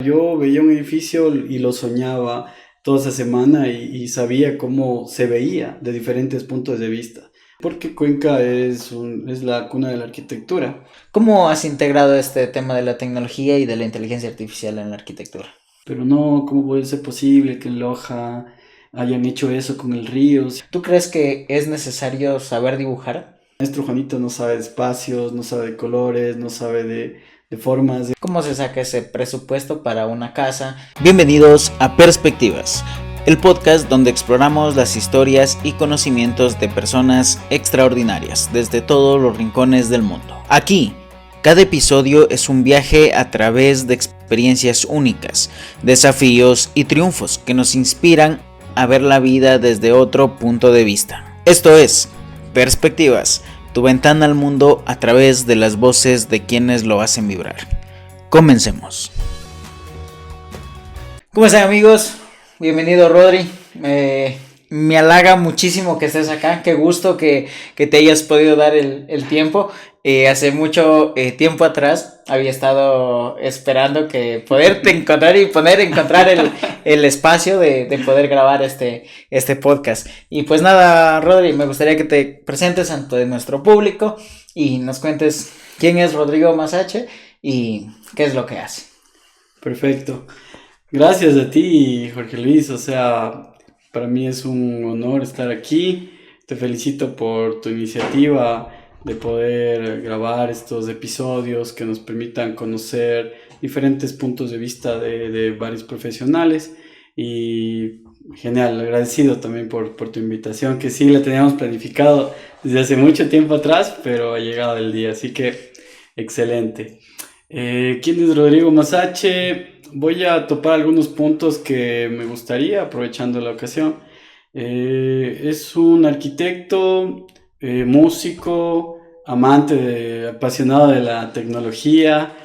Yo veía un edificio y lo soñaba toda esa semana y sabía cómo se veía de diferentes puntos de vista, porque Cuenca es la cuna de la arquitectura, ¿Cómo has integrado este tema de la tecnología y de la inteligencia artificial en la arquitectura? pero no, ¿cómo puede ser posible que en Loja hayan hecho eso con el río? Si ¿Tú crees que es necesario saber dibujar? Maestro Juanito no sabe de espacios, no sabe de colores, no sabe de formas. ¿Cómo se saca ese presupuesto para una casa? Bienvenidos a Perspectivas, el podcast donde exploramos las historias y conocimientos de personas extraordinarias desde todos los rincones del mundo. Aquí, cada episodio es un viaje a través de experiencias únicas, desafíos y triunfos que nos inspiran a ver la vida desde otro punto de vista. Esto es Perspectivas, tu ventana al mundo a través de las voces de quienes lo hacen vibrar. Comencemos. ¿Cómo están, amigos? Bienvenido, Rodri. Me halaga muchísimo que estés acá. Qué gusto que te hayas podido dar el tiempo. Hace mucho tiempo atrás había estado esperando que poderte encontrar y encontrar el espacio de poder grabar este podcast. Y pues nada, Rodri, me gustaría que te presentes ante nuestro público y nos cuentes quién es Rodrigo Masache y qué es lo que hace. Perfecto. Gracias a ti, Jorge Luis. O sea, para mí es un honor estar aquí. Te felicito por tu iniciativa de poder grabar estos episodios que nos permitan conocer diferentes puntos de vista de varios profesionales. Y genial, agradecido también por tu invitación, que sí la teníamos planificado desde hace mucho tiempo atrás, pero ha llegado el día, así que excelente. ¿Quién es Rodrigo Masache? Voy a topar algunos puntos que me gustaría, aprovechando la ocasión. Es un arquitecto, músico, apasionado de la tecnología,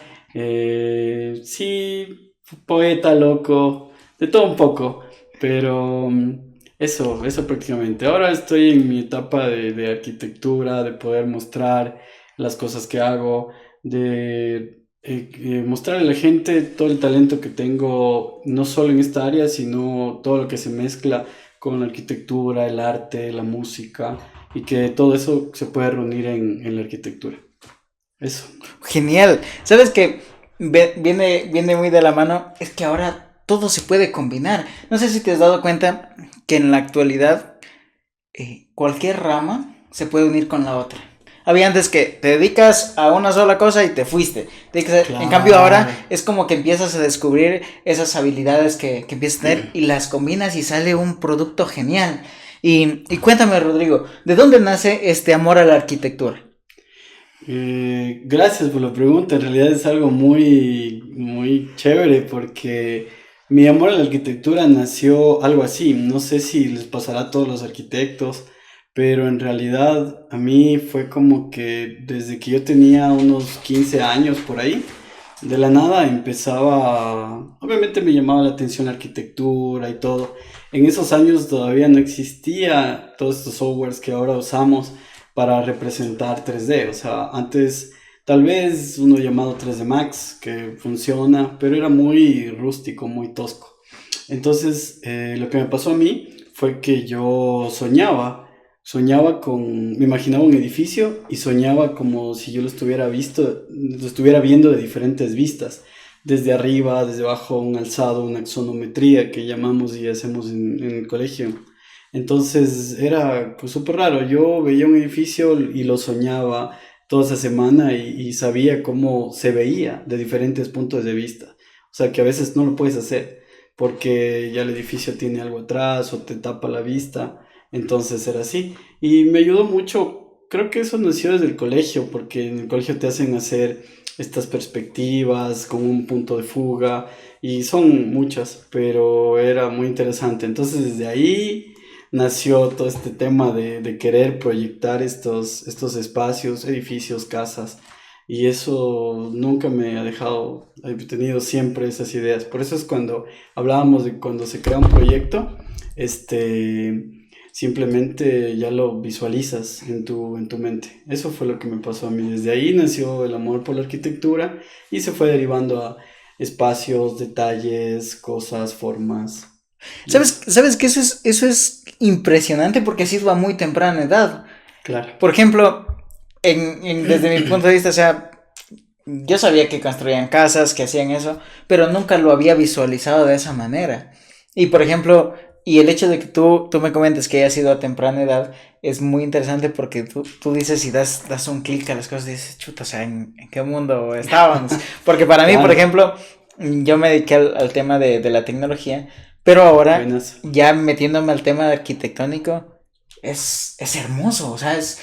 sí, poeta loco, de todo un poco, pero eso prácticamente. Ahora estoy en mi etapa de arquitectura, de poder mostrar las cosas que hago, de mostrarle a la gente todo el talento que tengo, no solo en esta área, sino todo lo que se mezcla con la arquitectura, el arte, la música, y que todo eso se puede reunir en la arquitectura. Eso. Genial. ¿Sabes qué? Viene muy de la mano. Es que ahora todo se puede combinar. No sé si te has dado cuenta que en la actualidad cualquier rama se puede unir con la otra. Había antes que te dedicas a una sola cosa y te fuiste. En cambio Claro. ahora es como que empiezas a descubrir esas habilidades que empiezas a tener y las combinas y sale un producto genial. Y cuéntame, Rodrigo, ¿de dónde nace este amor a la arquitectura? Gracias por la pregunta. En realidad es algo muy chévere porque mi amor a la arquitectura nació algo así. No sé si les pasará a todos los arquitectos, pero en realidad a mí fue como que desde que yo tenía unos 15 años por ahí, de la nada empezaba, obviamente me llamaba la atención la arquitectura y todo. En esos años todavía no existía todos estos softwares que ahora usamos para representar 3D. O sea, antes tal vez uno llamado 3D Max que funciona, pero era muy rústico, muy tosco. Entonces, lo que me pasó a mí fue que yo me imaginaba un edificio y soñaba como si yo lo estuviera viendo de diferentes vistas, desde arriba, desde abajo, un alzado, una axonometría que llamamos y hacemos en el colegio. Entonces era pues súper raro. Yo veía un edificio y lo soñaba toda esa semana y sabía cómo se veía de diferentes puntos de vista. O sea que a veces no lo puedes hacer porque ya el edificio tiene algo atrás o te tapa la vista. Entonces era así. Y me ayudó mucho. Creo que eso nació desde el colegio, porque en el colegio te hacen hacer estas perspectivas con un punto de fuga y son muchas, pero era muy interesante. Entonces desde ahí nació todo este tema de querer proyectar estos espacios, edificios, casas. Y eso nunca me ha dejado, he tenido siempre esas ideas. Por eso es cuando hablábamos de cuando se crea un proyecto, simplemente ya lo visualizas en tu mente. Eso fue lo que me pasó a mí. Desde ahí nació el amor por la arquitectura y se fue derivando espacios, detalles, cosas, formas. ¿Sabes que eso es impresionante porque ha sido a muy temprana edad? Claro. Por ejemplo, desde mi punto de vista, o sea, yo sabía que construían casas, que hacían eso, pero nunca lo había visualizado de esa manera. Y por ejemplo, y el hecho de que tú me comentes que haya sido a temprana edad es muy interesante porque tú dices y das un clic a las cosas y dices, chuta, o sea, ¿en qué mundo estábamos? Porque para mí, por ejemplo, yo me dediqué al tema de la tecnología, pero ahora, Buenas. ya metiéndome al tema arquitectónico, es hermoso, o sea, es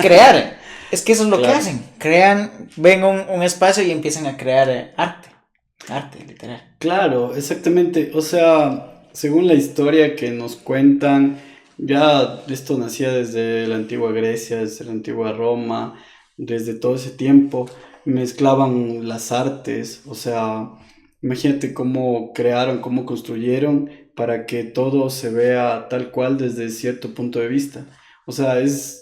crear. Es que eso es lo que Claro. hacen. Crean, ven un espacio y empiezan a crear arte. Arte, literal. Claro, exactamente. O sea, según la historia que nos cuentan, ya esto nacía desde la antigua Grecia, desde la antigua Roma, desde todo ese tiempo, mezclaban las artes. O sea, imagínate cómo crearon, cómo construyeron para que todo se vea tal cual desde cierto punto de vista. O sea, es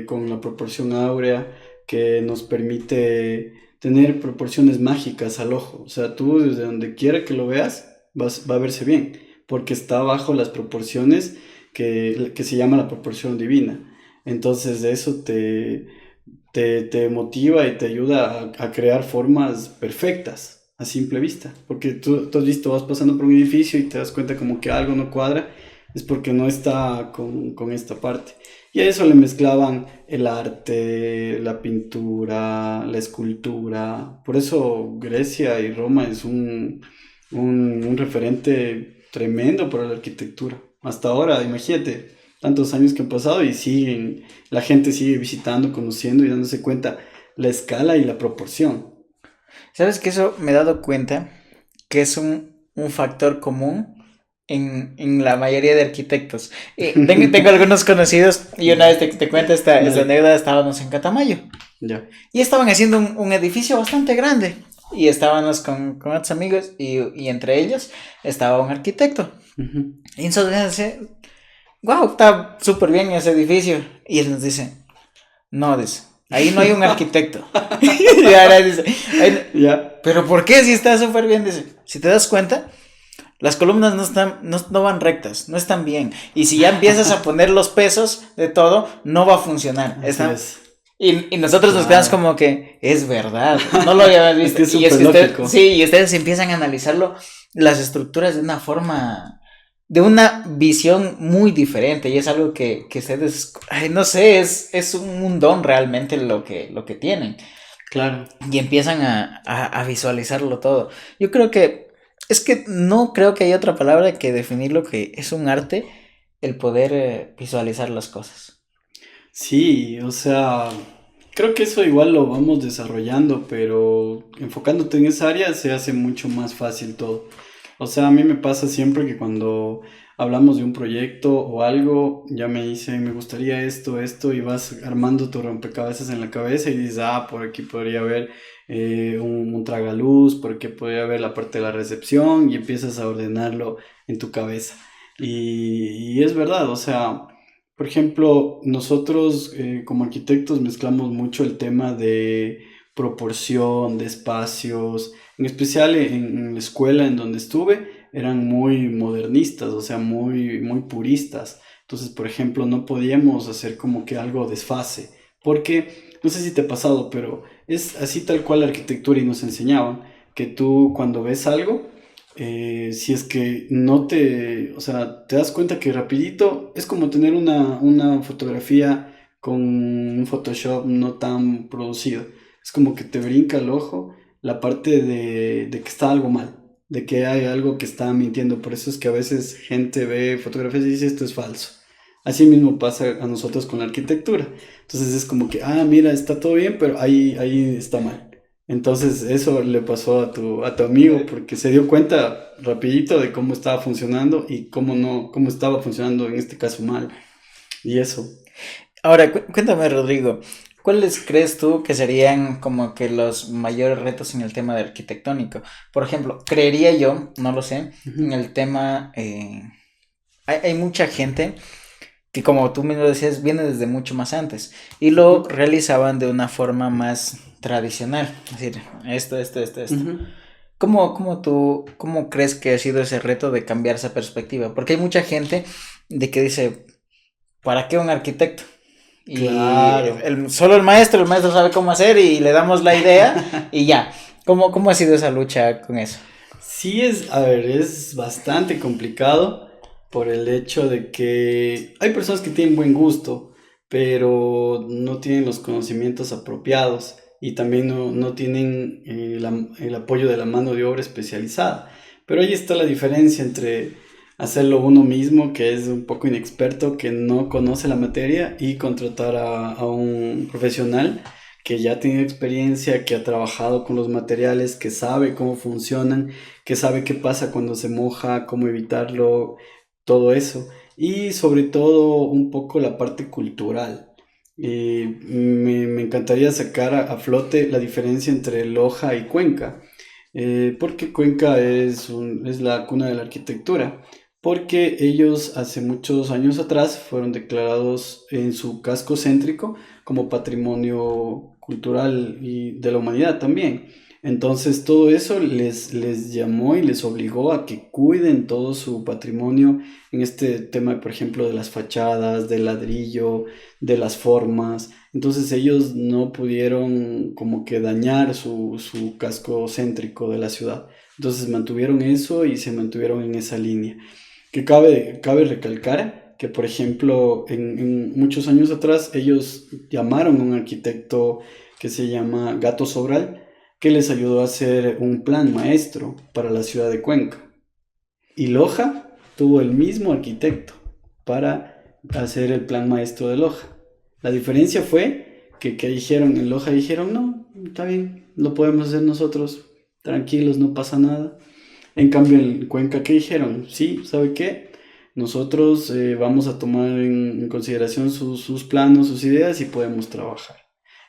con la proporción áurea que nos permite tener proporciones mágicas al ojo. O sea, tú desde donde quiera que lo veas, va a verse bien, porque está bajo las proporciones que se llama la proporción divina. Entonces eso te motiva y te ayuda a crear formas perfectas a simple vista. Porque tú has visto, vas pasando por un edificio y te das cuenta como que algo no cuadra, es porque no está con esta parte. Y a eso le mezclaban el arte, la pintura, la escultura. Por eso Grecia y Roma es un referente tremendo para la arquitectura. Hasta ahora, imagínate, tantos años que han pasado y siguen, la gente sigue visitando, conociendo y dándose cuenta la escala y la proporción. ¿Sabes que eso me he dado cuenta que es un factor común en la mayoría de arquitectos? Tengo algunos conocidos y una vez te cuento esta Dale, anécdota, estábamos en Catamayo ya. y estaban haciendo un edificio bastante grande y estábamos con otros amigos y entre ellos estaba un arquitecto. Ujú. Y entonces dice, wow, está súper bien ese edificio. Y él nos dice, no, dice, ahí no hay un arquitecto. Y ahora dice, Ya, pero ¿por qué si está súper bien? Dice, si te das cuenta, las columnas no van rectas, no están bien. Y si ya empiezas a poner los pesos de todo, no va a funcionar. así es. Y nosotros nos quedamos Claro. como que es verdad, no lo habíamos Es visto. que es Y es súper que ustedes, lógico. sí, y ustedes empiezan a analizarlo, las estructuras de una forma, de una visión muy diferente. Y es algo que ustedes, ay, no sé, es un don realmente lo que tienen. Claro. Y empiezan a visualizarlo todo. Yo creo que, es que no creo que haya otra palabra que definir lo que es un arte, el poder visualizar las cosas. Sí, o sea, creo que eso igual lo vamos desarrollando, pero enfocándote en esa área se hace mucho más fácil todo. O sea, a mí me pasa siempre que cuando hablamos de un proyecto o algo, ya me dice, me gustaría esto, y vas armando tu rompecabezas en la cabeza y dices, ah, por aquí podría haber un tragaluz, por aquí podría haber la parte de la recepción, y empiezas a ordenarlo en tu cabeza. Y es verdad, o sea, por ejemplo, nosotros como arquitectos mezclamos mucho el tema de proporción, de espacios, en especial en la escuela en donde estuve, eran muy modernistas, o sea, muy puristas. Entonces, por ejemplo, no podíamos hacer como que algo desfase, porque no sé si te ha pasado, pero es así tal cual la arquitectura y nos enseñaban que tú cuando ves algo, si es que no te, o sea, te das cuenta que rapidito es como tener una fotografía con un Photoshop no tan producido. Es como que te brinca el ojo la parte de que está algo mal, de que hay algo que está mintiendo. Por eso es que a veces gente ve fotografías y dice esto es falso. Así mismo pasa a nosotros con la arquitectura. Entonces es como que, ah, mira, está todo bien, pero ahí está mal. Entonces eso le pasó a tu amigo porque se dio cuenta rapidito de cómo estaba funcionando y cómo no, cómo estaba funcionando en este caso mal. Y eso. Ahora, cuéntame, Rodrigo, ¿cuáles crees tú que serían como que los mayores retos en el tema de arquitectónico? Por ejemplo, creería yo, no lo sé, en Ujú. el tema, hay mucha gente que como tú mismo decías, viene desde mucho más antes. Y lo realizaban de una forma más tradicional. Es decir, esto. Ujú. ¿Cómo crees que ha sido ese reto de cambiar esa perspectiva? Porque hay mucha gente de que dice, ¿para qué un arquitecto? Y Claro. solo el maestro sabe cómo hacer y le damos la idea y ya. ¿Cómo ha sido esa lucha con eso? Sí a ver, es bastante complicado por el hecho de que hay personas que tienen buen gusto, pero no tienen los conocimientos apropiados y también no tienen el apoyo de la mano de obra especializada. Pero ahí está la diferencia entre hacerlo uno mismo, que es un poco inexperto, que no conoce la materia, y contratar a un profesional que ya tiene experiencia, que ha trabajado con los materiales, que sabe cómo funcionan, que sabe qué pasa cuando se moja, cómo evitarlo, todo eso. Y sobre todo un poco la parte cultural. Me encantaría sacar a flote la diferencia entre Loja y Cuenca, porque Cuenca es la cuna de la arquitectura, porque ellos hace muchos años atrás fueron declarados en su casco céntrico como patrimonio cultural y de la humanidad también. Entonces todo eso les llamó y les obligó a que cuiden todo su patrimonio en este tema, por ejemplo, de las fachadas, del ladrillo, de las formas. Entonces ellos no pudieron como que dañar su casco céntrico de la ciudad. Entonces mantuvieron eso y se mantuvieron en esa línea. Que cabe recalcar que, por ejemplo, en muchos años atrás ellos llamaron a un arquitecto que se llama Gato Sobral, que les ayudó a hacer un plan maestro para la ciudad de Cuenca. Y Loja tuvo el mismo arquitecto para hacer el plan maestro de Loja. La diferencia fue que dijeron, en Loja dijeron, no, está bien, lo podemos hacer nosotros, tranquilos, no pasa nada. En cambio, en Cuenca, ¿qué dijeron? Sí, ¿sabe qué? Nosotros vamos a tomar en consideración sus planos, sus ideas y podemos trabajar.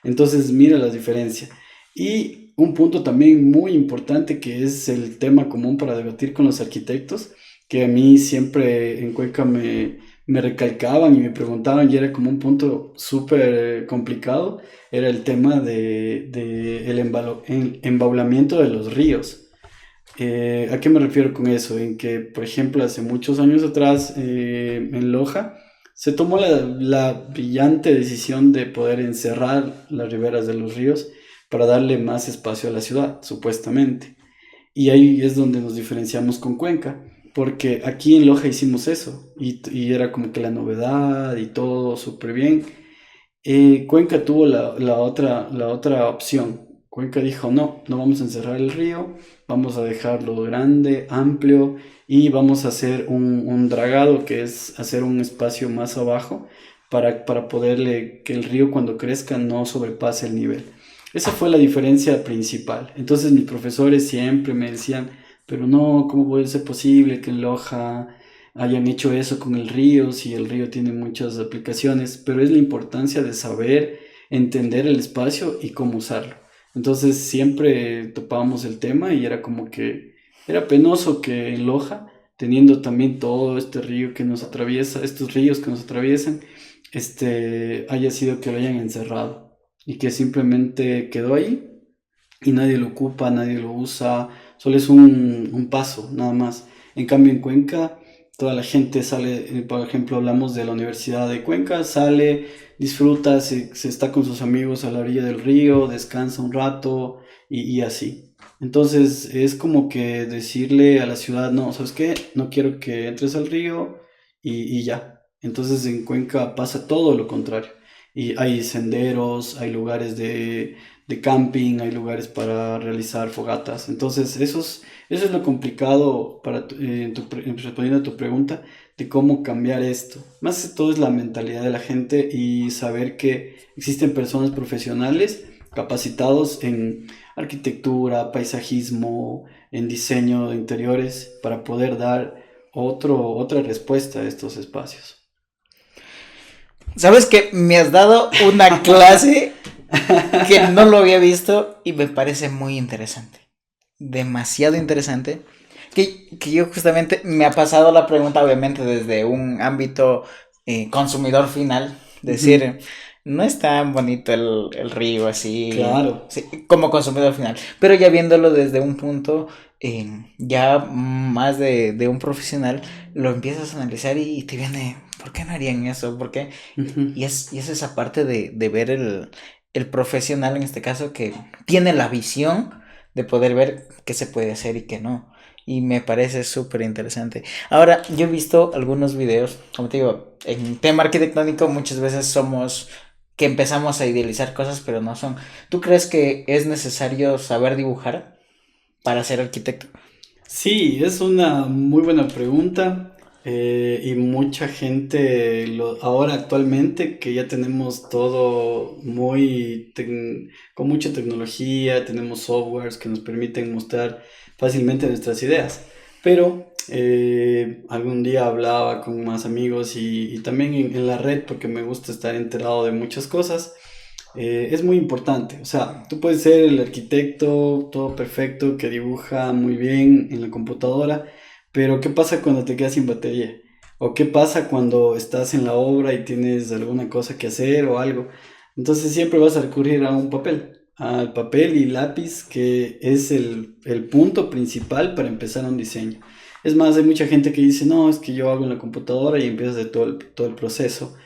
Entonces, mira la diferencia. Y un punto también muy importante que es el tema común para debatir con los arquitectos, que a mí siempre en Cuenca me recalcaban y me preguntaban y era como un punto súper complicado, era el tema de el embaulamiento de los ríos. ¿A qué me refiero con eso? En que, por ejemplo, hace muchos años atrás, en Loja, se tomó la brillante decisión de poder encerrar las riberas de los ríos para darle más espacio a la ciudad, supuestamente. Y ahí es donde nos diferenciamos con Cuenca, porque aquí en Loja hicimos eso, y era como que la novedad y todo súper bien. Cuenca tuvo la otra opción. Cuenca dijo, no, no vamos a encerrar el río, vamos a dejarlo grande, amplio, y vamos a hacer un dragado, que es hacer un espacio más abajo para poderle que el río cuando crezca no sobrepase el nivel. Esa fue la diferencia principal. Entonces mis profesores siempre me decían, pero no, ¿cómo puede ser posible que en Loja hayan hecho eso con el río, si el río tiene muchas aplicaciones? Pero es la importancia de saber entender el espacio y cómo usarlo. Entonces siempre topábamos el tema y era como que era penoso que en Loja, teniendo también todo este río que nos atraviesa, estos ríos que nos atraviesan, haya sido que lo hayan encerrado y que simplemente quedó ahí y nadie lo ocupa, nadie lo usa, solo es un paso, nada más. En cambio, en Cuenca, toda la gente sale, por ejemplo, hablamos de la Universidad de Cuenca, sale, disfruta, se está con sus amigos a la orilla del río, descansa un rato y así. Entonces, es como que decirle a la ciudad, no, ¿sabes qué? No quiero que entres al río y ya. Entonces, en Cuenca pasa todo lo contrario. Y hay senderos, hay lugares de camping, hay lugares para realizar fogatas. Entonces, eso es lo complicado respondiendo a tu pregunta de cómo cambiar esto. Más que todo es la mentalidad de la gente y saber que existen personas profesionales capacitados en arquitectura, paisajismo, en diseño de interiores para poder dar otra respuesta a estos espacios. Sabes que me has dado una clase que no lo había visto y me parece muy interesante. Demasiado interesante. Que yo justamente me ha pasado la pregunta, obviamente, desde un ámbito consumidor final, decir, no es tan bonito el río así, Claro. sí, como consumidor final, pero ya viéndolo desde un punto ya más de un profesional, lo empiezas a analizar y te viene, ¿por qué no harían eso? ¿Por qué? Ujú. Y es esa parte de ver el profesional en este caso que tiene la visión de poder ver qué se puede hacer y qué no. Y me parece súper interesante. Ahora, yo he visto algunos videos, como te digo, en tema arquitectónico muchas veces somos que empezamos a idealizar cosas, pero no son. ¿Tú crees que es necesario saber dibujar para ser arquitecto? Sí, es una muy buena pregunta y mucha gente ahora actualmente que ya tenemos todo con mucha tecnología, tenemos softwares que nos permiten mostrar fácilmente nuestras ideas, pero algún día hablaba con más amigos y también en la red porque me gusta estar enterado de muchas cosas. Es muy importante. O sea, tú puedes ser el arquitecto, todo perfecto, que dibuja muy bien en la computadora, pero ¿qué pasa cuando te quedas sin batería? ¿O qué pasa cuando estás en la obra y tienes alguna cosa que hacer o algo? Entonces siempre vas a recurrir a un papel, al papel y lápiz, que es el punto principal para empezar un diseño. Es más, hay mucha gente que dice, no, es que yo hago en la computadora y empiezas de todo el proceso.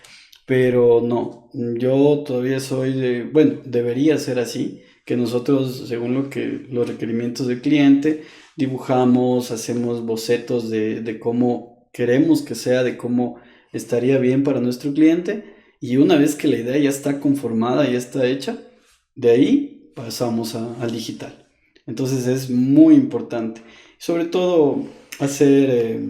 Pero no, yo todavía soy de, bueno, debería ser así, que nosotros, según los requerimientos del cliente, dibujamos, hacemos bocetos de cómo queremos que sea, de cómo estaría bien para nuestro cliente, y una vez que la idea ya está conformada, ya está hecha, de ahí pasamos al digital. Entonces es muy importante. Sobre todo hacer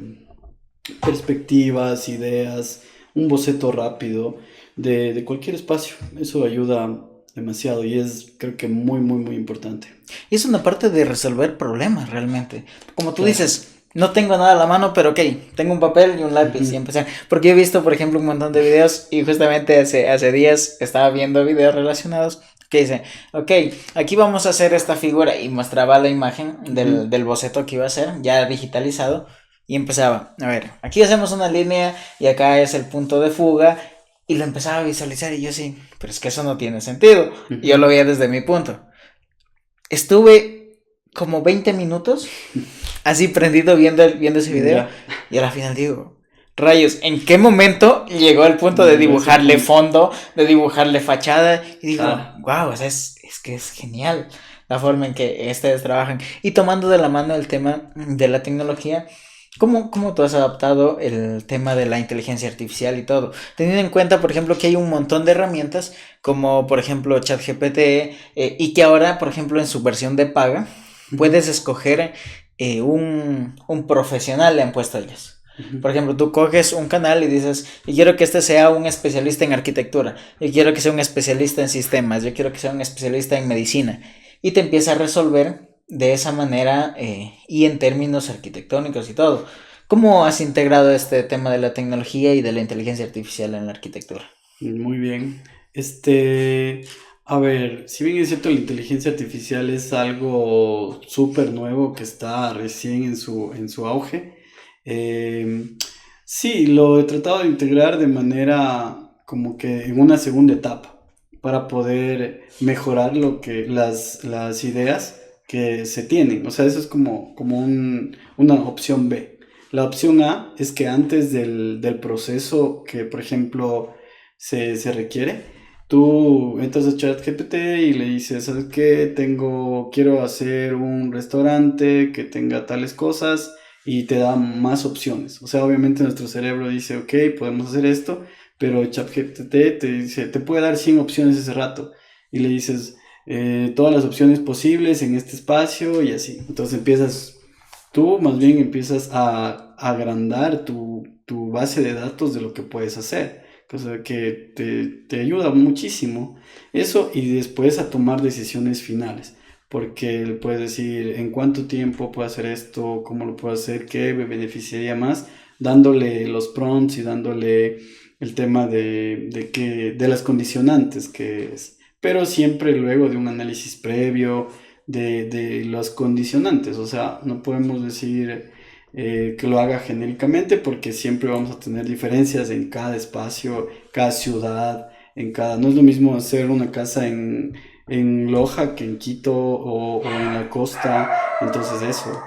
perspectivas, ideas, un boceto rápido de cualquier espacio. Eso ayuda demasiado y es creo que muy, muy, muy importante. Y es una parte de resolver problemas realmente. Como tú Claro. dices, no tengo nada a la mano, pero ok, tengo un papel y un lápiz y Ujú, empezar. Porque he visto, por ejemplo, un montón de videos y justamente hace días estaba viendo videos relacionados que dice, ok, aquí vamos a hacer esta figura y mostraba la imagen ujú. del boceto que iba a hacer, ya digitalizado, y empezaba, a ver, aquí hacemos una línea y acá es el punto de fuga y lo empezaba a visualizar y yo sí, pero es que eso no tiene sentido. Y yo lo Ujú. veía desde mi punto. Estuve como 20 minutos así prendido viendo ese video Ya, y al final digo, rayos, ¿en qué momento llegó el punto de llegó ese dibujarle punto. fondo, de dibujarle fachada? Y digo, Claro. wow, o sea, es que es genial la forma en que ustedes trabajan. Y tomando de la mano el tema de la tecnología, ¿cómo tú has adaptado el tema de la inteligencia artificial y todo? Teniendo en cuenta, por ejemplo, que hay un montón de herramientas, como por ejemplo ChatGPT, y que ahora, por ejemplo, en su versión de paga, Ujú, puedes escoger un profesional, le han puesto ellos. ujú. Por ejemplo, tú coges un canal y dices, yo quiero que este sea un especialista en arquitectura, yo quiero que sea un especialista en sistemas, yo quiero que sea un especialista en medicina. Y te empieza a resolver de esa manera y en términos arquitectónicos y todo. ¿Cómo has integrado este tema de la tecnología y de la inteligencia artificial en la arquitectura? Muy bien. A ver, si bien es cierto, la inteligencia artificial es algo súper nuevo que está recién en su auge. eh, sí, lo he tratado de integrar de manera como que en una segunda etapa para poder mejorar las ideas que se tienen. O sea, eso es como una opción B. La opción A es que antes del proceso que, por ejemplo, se requiere. Tú entras a ChatGPT y le dices, ¿sabes qué? Quiero hacer un restaurante que tenga tales cosas y te da más opciones. O sea, obviamente nuestro cerebro dice, ok, podemos hacer esto, pero ChatGPT te dice, te puede dar 100 opciones ese rato. Y le dices, todas las opciones posibles en este espacio y así. Entonces tú más bien empiezas a agrandar tu base de datos de lo que puedes hacer, cosa que te ayuda muchísimo. Eso y después a tomar decisiones finales, porque le puedes decir en cuánto tiempo puedo hacer esto, cómo lo puedo hacer, qué me beneficiaría más, dándole los prompts y dándole el tema de las condicionantes que es. Pero siempre luego de un análisis previo de los condicionantes. O sea, no podemos decir, que lo haga genéricamente, porque siempre vamos a tener diferencias en cada espacio, cada ciudad, en cada... No es lo mismo hacer una casa en Loja que en Quito o en la costa, entonces eso.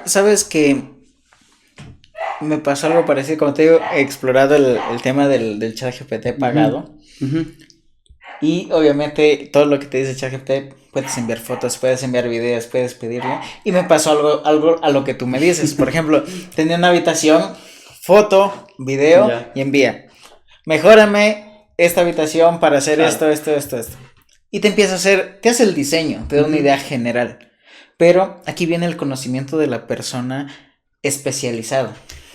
Sabes que me pasó algo parecido, como te digo, he explorado el tema del ChatGPT pagado. Ujú. Y obviamente todo lo que te dice ChatGPT, puedes enviar fotos, puedes enviar videos, puedes pedirle. Y me pasó algo a lo que tú me dices. Por ejemplo, tenía una habitación, foto, video Ya, y envía. Mejórame esta habitación para hacer claro. esto. Y te empieza a hacer, te hace el diseño, te da una Ujú. idea general. Pero aquí viene el conocimiento de la persona especializado.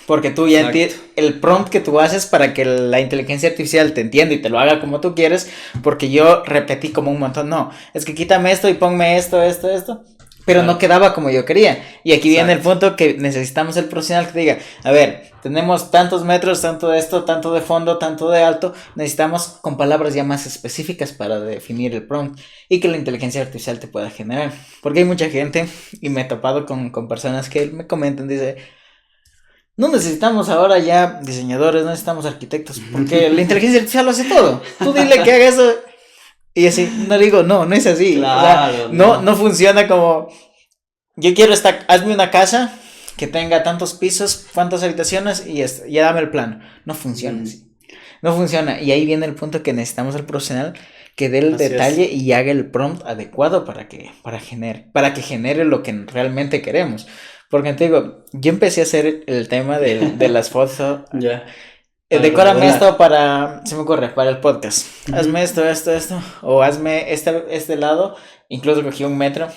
Porque tú ya Exacto. el prompt que tú haces para que la inteligencia artificial te entienda y te lo haga como tú quieres, porque yo repetí como un montón, no, es que quítame esto y ponme esto, pero no Claro. quedaba como yo quería. Y aquí viene el Exacto. punto que necesitamos el profesional que te diga, a ver, tenemos tantos metros, tanto de esto, tanto de fondo, tanto de alto, necesitamos con palabras ya más específicas para definir el prompt y que la inteligencia artificial te pueda generar. Porque hay mucha gente, y me he topado con personas que me comentan, dice, no necesitamos ahora ya diseñadores, no necesitamos arquitectos, porque la inteligencia artificial lo hace todo. Tú dile que haga eso. Y así, no digo, no es así. O sea, Claro, no. no funciona como, yo quiero hazme una casa que tenga tantos pisos, cuántas habitaciones y esto, ya dame el plano. No funciona Mm, así. No funciona. Y ahí viene el punto que necesitamos al profesional que dé el así detalle es. y haga el prompt adecuado para que genere lo que realmente queremos. Porque te digo, yo empecé a hacer el tema de las fotos. Ya, para Decórame esto remodelar. se me ocurre, para el podcast. Hazme Ujú. esto, o hazme este lado. Incluso cogí un metro.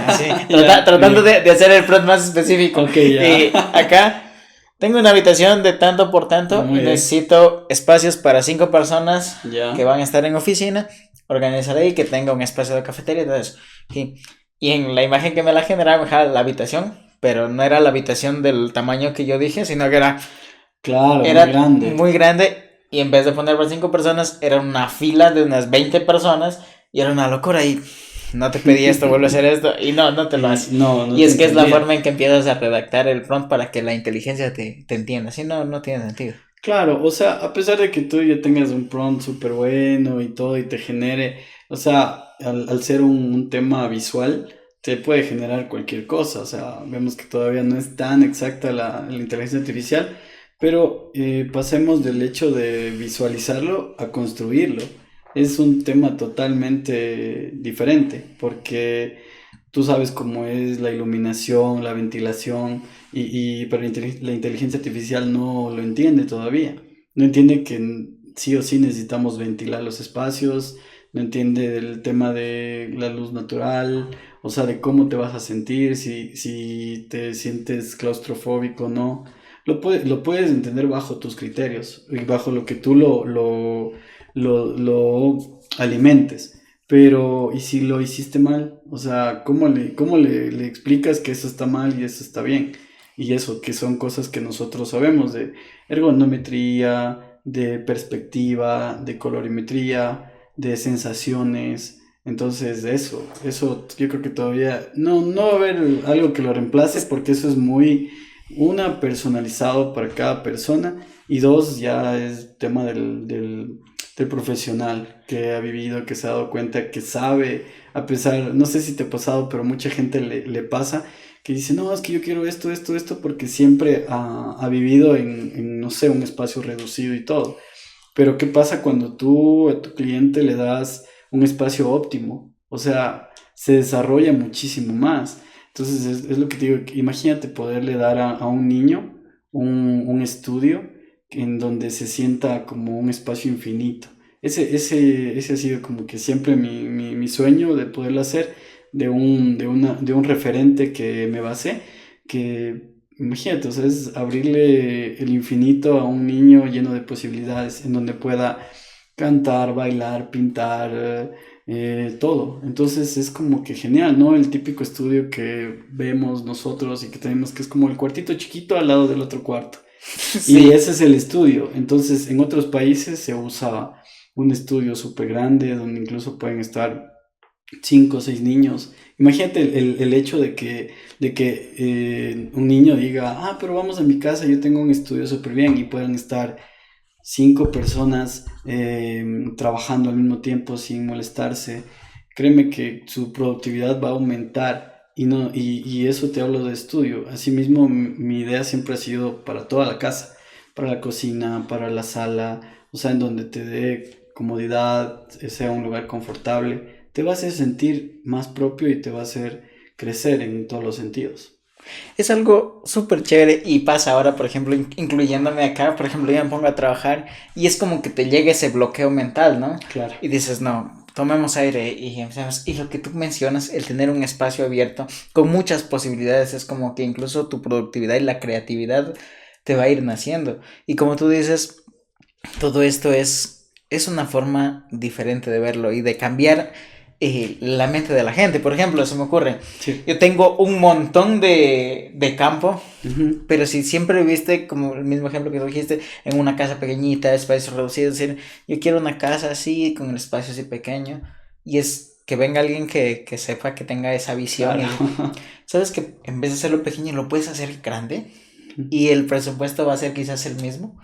Así, Ya, tratando bien. de hacer el prompt más específico. Ok, Y ya. acá tengo una habitación de tanto por tanto y Muy bien. necesito espacios para 5 personas que Ya. van a estar en oficina. Organizar ahí que tenga un espacio de cafetería y todo eso. Y en la imagen que me la generaba, la habitación, pero no era la habitación del tamaño que yo dije, sino que Claro, muy era grande. muy grande y en vez de poner para 5 personas, era una fila de unas 20 personas y era una locura y no te pedí esto, vuelve a hacer esto y no te lo Y hace. no, no Y te es que es la entendía. forma en que empiezas a redactar el prompt para que la inteligencia te entienda, si no, no tiene sentido. Claro, o sea, a pesar de que tú ya tengas un prompt súper bueno y todo y te genere, o sea, al ser un tema visual, te puede generar cualquier cosa. O sea, vemos que todavía no es tan exacta la inteligencia artificial, pero pasemos del hecho de visualizarlo a construirlo. Es un tema totalmente diferente, porque tú sabes cómo es la iluminación, la ventilación. Pero la inteligencia artificial no lo entiende todavía. No entiende que sí o sí necesitamos ventilar los espacios, no entiende el tema de la luz natural, o sea, de cómo te vas a sentir, si te sientes claustrofóbico o no. Lo puedes entender bajo tus criterios y bajo lo que tú lo alimentes. Pero, ¿y si lo hiciste mal? O sea, ¿cómo le explicas que eso está mal y eso está bien? Y eso, que son cosas que nosotros sabemos de ergonometría, de perspectiva, de colorimetría, de sensaciones. Entonces, eso yo creo que todavía no va a haber algo que lo reemplace porque eso es muy, una, personalizado para cada persona y dos, ya es tema del profesional que ha vivido, que se ha dado cuenta, que sabe, a pesar, no sé si te ha pasado, pero mucha gente le pasa que dice, no, es que yo quiero esto, porque siempre ha vivido no sé, un espacio reducido y todo. Pero ¿qué pasa cuando tú a tu cliente le das un espacio óptimo? O sea, se desarrolla muchísimo más. Entonces, es lo que te digo, imagínate poderle dar a un niño un estudio en donde se sienta como un espacio infinito. Ese ha sido como que siempre mi sueño de poderlo hacer de un referente que me basé, que imagínate, o sea, es abrirle el infinito a un niño lleno de posibilidades, en donde pueda cantar, bailar, pintar, todo. Entonces es como que genial, ¿no? El típico estudio que vemos nosotros y que tenemos, que es como el cuartito chiquito al lado del otro cuarto. Y Sí, ese es el estudio. Entonces, en otros países se usa un estudio súper grande, donde incluso pueden estar 5 o 6 niños. Imagínate el hecho de que un niño diga, ah, pero vamos a mi casa, yo tengo un estudio súper bien y puedan estar 5 personas trabajando al mismo tiempo sin molestarse. Créeme que su productividad va a aumentar y, no, y eso te hablo de estudio. Asimismo, mi idea siempre ha sido para toda la casa, para la cocina, para la sala, o sea, en donde te dé comodidad, sea un lugar confortable, te va a hacer sentir más propio y te va a hacer crecer en todos los sentidos. Es algo súper chévere y pasa ahora, por ejemplo, incluyéndome acá, por ejemplo, yo me pongo a trabajar y es como que te llega ese bloqueo mental, ¿no? Claro. Y dices, no, tomemos aire y empezamos. Y lo que tú mencionas, el tener un espacio abierto con muchas posibilidades, es como que incluso tu productividad y la creatividad te va a ir naciendo. Y como tú dices, todo esto es una forma diferente de verlo y de cambiar la mente de la gente. Por ejemplo, se me ocurre, Sí. yo tengo un montón de campo, Ujú. pero si siempre viviste, como el mismo ejemplo que tú dijiste, en una casa pequeñita, espacios reducidos, es decir, yo quiero una casa así, con el espacio así pequeño, y es que venga alguien que sepa, que tenga esa visión, Claro. y sabes que en vez de hacerlo pequeño, lo puedes hacer grande, y el presupuesto va a ser quizás el mismo.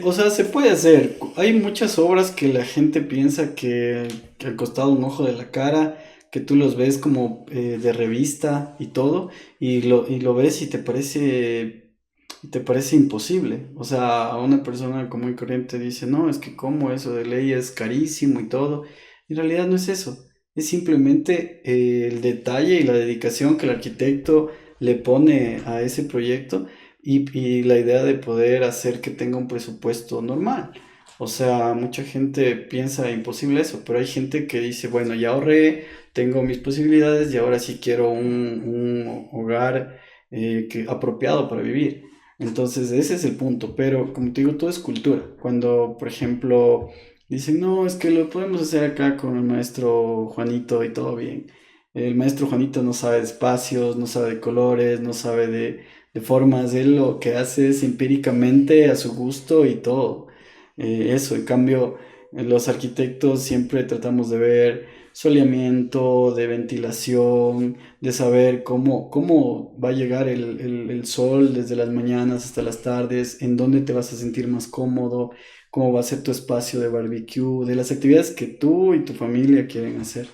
O sea, se puede hacer. Hay muchas obras que la gente piensa que al costado un ojo de la cara, que tú los ves como de revista y todo, y lo ves y te parece imposible. O sea, a una persona común y corriente dice, no, es que como eso de ley es carísimo y todo. En realidad no es eso. Es simplemente el detalle y la dedicación que el arquitecto le pone a ese proyecto y la idea de poder hacer que tenga un presupuesto normal. O sea, mucha gente piensa imposible eso, pero hay gente que dice, bueno, ya ahorré, tengo mis posibilidades y ahora sí quiero un hogar apropiado para vivir. Entonces, ese es el punto, pero como te digo, todo es cultura. Cuando, por ejemplo, dicen, no, es que lo podemos hacer acá con el maestro Juanito y todo bien. El maestro Juanito no sabe de espacios, no sabe de colores, no sabe de formas. Él lo que hace es empíricamente a su gusto y todo. Eso, en cambio, los arquitectos siempre tratamos de ver soleamiento, de ventilación, de saber cómo va a llegar el sol desde las mañanas hasta las tardes, en dónde te vas a sentir más cómodo, cómo va a ser tu espacio de barbecue, de las actividades que tú y tu familia quieren hacer.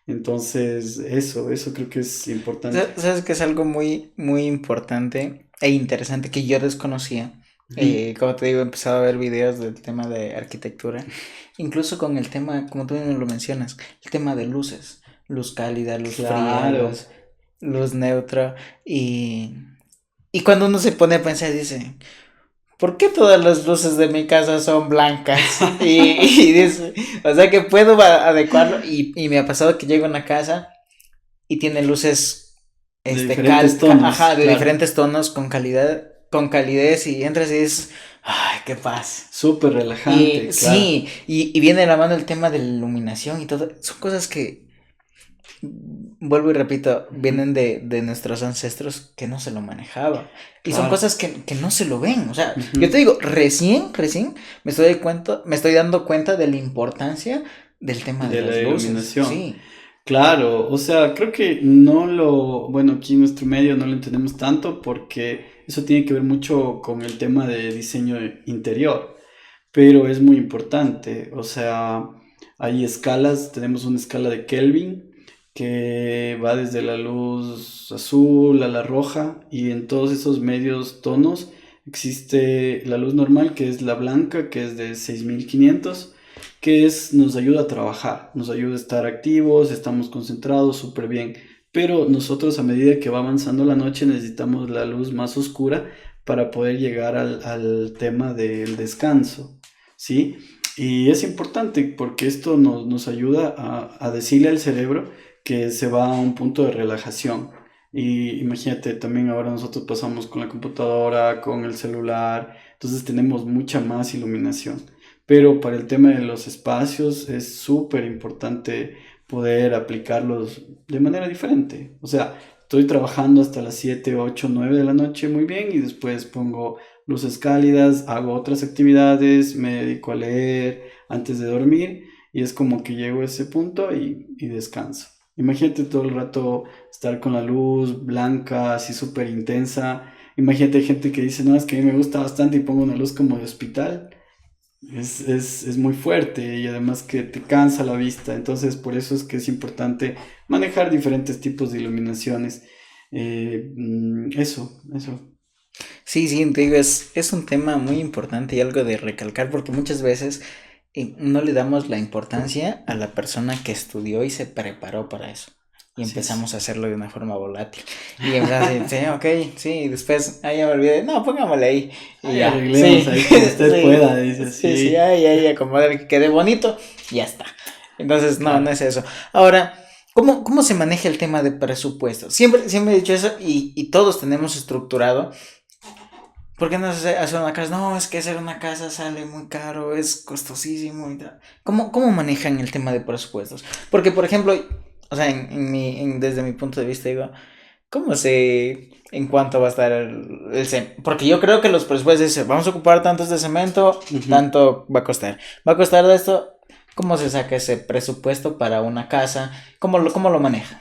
Entonces, eso creo que es importante. Sabes que es algo muy, muy importante e interesante que yo desconocía. Ujú. Como te digo, he empezado a ver videos del tema de arquitectura, incluso con el tema, como tú mismo lo mencionas, el tema de luces, luz cálida, luz fría, Claro, luz neutra, y, y cuando uno se pone a pensar, dice, ¿por qué todas las luces de mi casa son blancas? Y dice, o sea que puedo adecuarlo, y me ha pasado que llego a una casa y tiene luces de diferentes tonos, ajá, de claro. diferentes tonos con calidad, con calidez y entras y dices, ay, qué paz. Súper Y relajante, claro. sí, y viene de la mano el tema de la iluminación y todo. Son cosas que, vuelvo y repito, Ujú. vienen de nuestros ancestros que no se lo manejaba. Y son Claro. cosas que no se lo ven. O sea, yo te Ujú. digo, recién me estoy dando cuenta de la importancia del tema de De la las luces. iluminación. Sí. Claro, o sea, creo que no lo, bueno, aquí en nuestro medio no lo entendemos tanto porque eso tiene que ver mucho con el tema de diseño interior, pero es muy importante, o sea, hay escalas, tenemos una escala de Kelvin que va desde la luz azul a la roja y en todos esos medios tonos existe la luz normal que es la blanca, que es de 6500 nos ayuda a trabajar, nos ayuda a estar activos, estamos concentrados súper bien. Pero nosotros a medida que va avanzando la noche necesitamos la luz más oscura para poder llegar al tema del descanso, ¿sí? Y es importante porque esto nos ayuda a decirle al cerebro que se va a un punto de relajación. Y imagínate, también ahora nosotros pasamos con la computadora, con el celular, entonces tenemos mucha más iluminación. Pero para el tema de los espacios es súper importante poder aplicarlos de manera diferente. O sea, estoy trabajando hasta las 7 8 9 de la noche muy bien y después pongo luces cálidas, hago otras actividades, me dedico a leer antes de dormir y es como que llego a ese punto y descanso. Imagínate todo el rato estar con la luz blanca, así súper intensa. Imagínate gente que dice, no, es que a mí me gusta bastante y pongo una luz como de hospital. Es muy fuerte y además que te cansa la vista. Entonces, por eso es que es importante manejar diferentes tipos de iluminaciones. Eso. Sí, sí, te digo, es un tema muy importante y algo de recalcar porque muchas veces no le damos la importancia a la persona que estudió y se preparó para eso. Y Así es. empezamos a hacerlo de una forma volátil. Y empezamos a decir, sí, ok, sí, y después, ya me olvidé, no, pongámosle ahí. Y Ay, ya, arreglemos sí, ahí como usted sí, pueda, dice sí, sí, así. ay, acomodar que quede bonito, y ya está. Entonces, no, no Claro. es eso. Ahora, ¿cómo se maneja el tema de presupuesto? Siempre he dicho eso y todos tenemos estructurado. ¿Por qué no se hace una casa? No, es que hacer una casa sale muy caro, es costosísimo y tal. ¿Cómo manejan el tema de presupuestos? Porque, por ejemplo, o sea, desde mi punto de vista, digo, ¿cómo sé en cuánto va a estar el cemento? Porque yo creo que los presupuestos dicen, vamos a ocupar tantos de cemento, Ujú. tanto va a costar. Va a costar de esto. ¿Cómo se saca ese presupuesto para una casa? ¿Cómo lo maneja?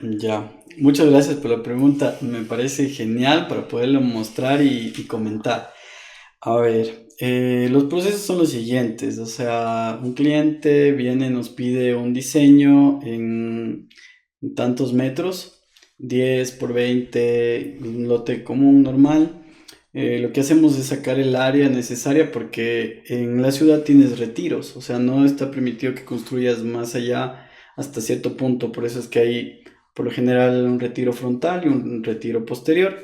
Ya, muchas gracias por la pregunta. Me parece genial para poderlo mostrar y comentar. A ver, los procesos son los siguientes. O sea, un cliente viene, nos pide un diseño en tantos metros, 10 por 20, un lote común, normal. Lo que hacemos es sacar el área necesaria porque en la ciudad tienes retiros, o sea, no está permitido que construyas más allá hasta cierto punto, por eso es que hay por lo general un retiro frontal y un retiro posterior.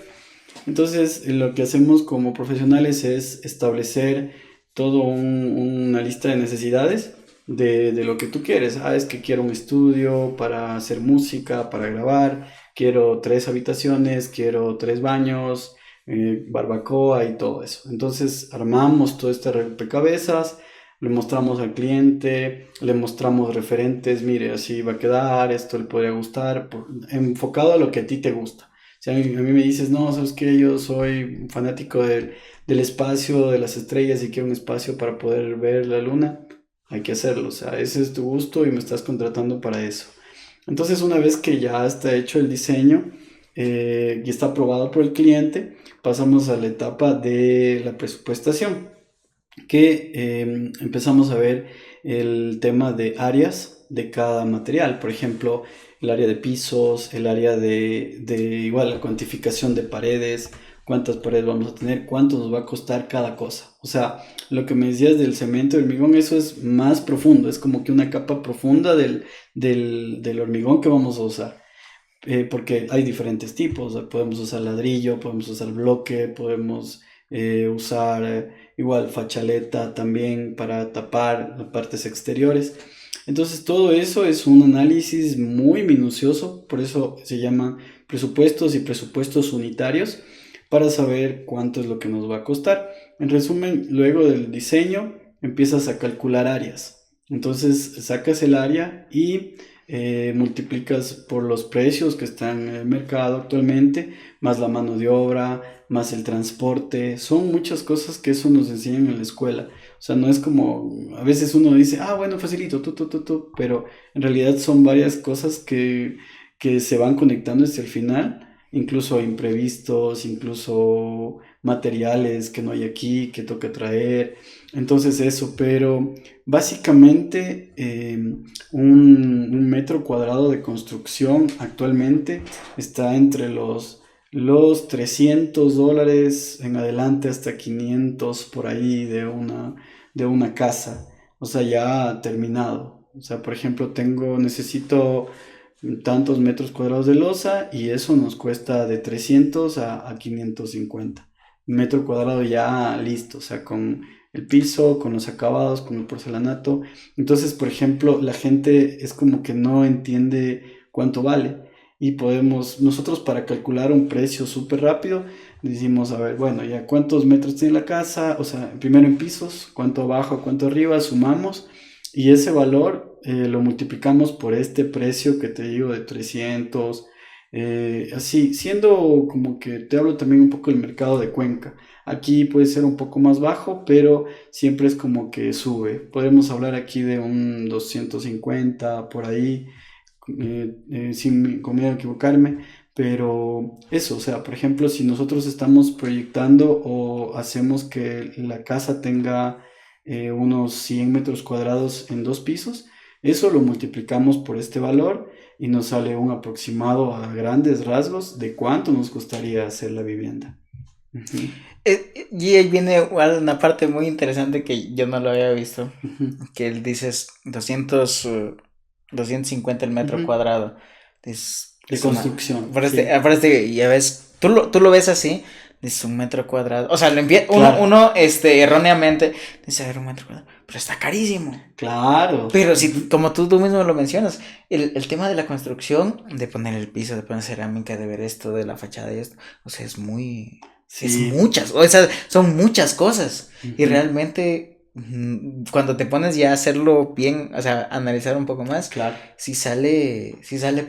Entonces, lo que hacemos como profesionales es establecer todo una lista de necesidades de lo que tú quieres. Ah, es que quiero un estudio para hacer música, para grabar, quiero 3 habitaciones, quiero 3 baños, barbacoa y todo eso. Entonces, armamos todo este rompecabezas, le mostramos al cliente, le mostramos referentes, mire, así va a quedar, esto le podría gustar, enfocado a lo que a ti te gusta. Si a mí me dices, no, sabes que yo soy fanático del espacio, de las estrellas y quiero un espacio para poder ver la luna, hay que hacerlo. O sea, ese es tu gusto y me estás contratando para eso. Entonces, una vez que ya está hecho el diseño y está aprobado por el cliente, pasamos a la etapa de la presupuestación, que empezamos a ver el tema de áreas de cada material. Por ejemplo, el área de pisos, el área de igual la cuantificación de paredes, cuántas paredes vamos a tener, cuánto nos va a costar cada cosa. O sea, lo que me decías del cemento, del hormigón, eso es más profundo, es como que una capa profunda del hormigón que vamos a usar. Porque hay diferentes tipos, o sea, podemos usar ladrillo, podemos usar bloque, podemos usar igual fachaleta también para tapar las partes exteriores. Entonces todo eso es un análisis muy minucioso, por eso se llaman presupuestos y presupuestos unitarios para saber cuánto es lo que nos va a costar. En resumen, luego del diseño empiezas a calcular áreas. Entonces sacas el área y multiplicas por los precios que están en el mercado actualmente, más la mano de obra, más el transporte. Son muchas cosas que eso nos enseñan en la escuela. O sea, no es como, a veces uno dice, ah, bueno, facilito, tú, pero en realidad son varias cosas que se van conectando hasta el final, incluso imprevistos, incluso materiales que no hay aquí, que toca traer. Entonces eso, pero básicamente un metro cuadrado de construcción actualmente está entre los $300 en adelante hasta 500 por ahí de una casa, o sea, ya terminado. O sea, por ejemplo, necesito tantos metros cuadrados de losa y eso nos cuesta de 300 a 550. Metro cuadrado ya listo, o sea, con el piso, con los acabados, con el porcelanato. Entonces, por ejemplo, la gente es como que no entiende cuánto vale. Y nosotros para calcular un precio súper rápido, decimos, a ver, bueno, ya cuántos metros tiene la casa, o sea, primero en pisos, cuánto abajo, cuánto arriba, sumamos y ese valor lo multiplicamos por este precio que te digo de 300, Así, siendo como que te hablo también un poco del mercado de Cuenca. Aquí puede ser un poco más bajo, pero siempre es como que sube. Podemos hablar aquí de un 250 por ahí, sin con miedo a equivocarme, pero eso, o sea, por ejemplo, si nosotros estamos proyectando o hacemos que la casa tenga unos 100 metros cuadrados en dos pisos, eso lo multiplicamos por este valor y nos sale un aproximado a grandes rasgos de cuánto nos costaría hacer la vivienda. Ujú, Y ahí viene igual una parte muy interesante que yo no lo había visto, ujú, que él dices 250 el metro ujú. cuadrado. De Es una... construcción, sí, Ya ves, tú lo ves así, dices un metro cuadrado. O sea, claro, erróneamente dice, a ver, un metro cuadrado, pero está carísimo. claro. Pero si, Ujú. como tú mismo lo mencionas, el tema de la construcción, de poner el piso, de poner cerámica, de ver esto, de la fachada y esto, o sea, es Sí, muchas, o sea, son muchas cosas. Y ujú, realmente, cuando te pones ya a hacerlo bien, o sea, analizar un poco más, claro. sí sale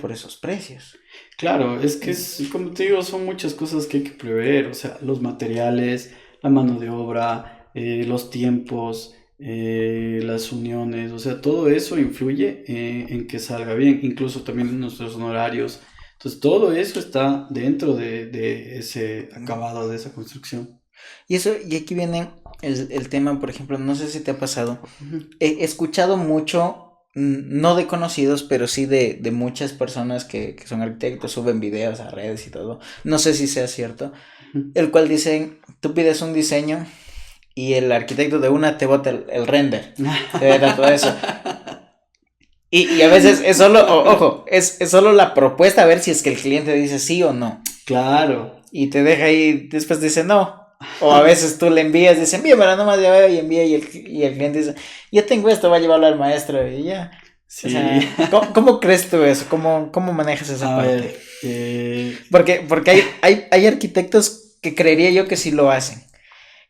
por esos precios. Claro, es que En- es, como te digo, son muchas cosas que hay que prever, o sea, los materiales, la mano de obra, los tiempos, las uniones, o sea, todo eso influye en que salga bien, incluso también en nuestros honorarios. Entonces, todo eso está dentro de ese acabado, de esa construcción. y aquí viene el tema, por ejemplo, no sé si te ha pasado. Ujú, He escuchado mucho, no de conocidos, pero sí de muchas personas que son arquitectos, suben videos a redes y todo. No sé si sea cierto. ujú. El cual dicen, tú pides un diseño y el arquitecto de una te bota el render, te bota todo eso. Y a veces es solo, ojo, es solo la propuesta a ver si es que el cliente dice sí o no. Claro. Y te deja ahí, después dice no. O a veces tú le envías, dice envíamela nomás, ya veo, y envía, y el cliente dice, yo tengo esto, va a llevarlo al maestro, y ya. O Sí. sea, ¿cómo crees tú eso? ¿Cómo manejas esa A parte? ver, Porque hay arquitectos que creería yo que sí lo hacen,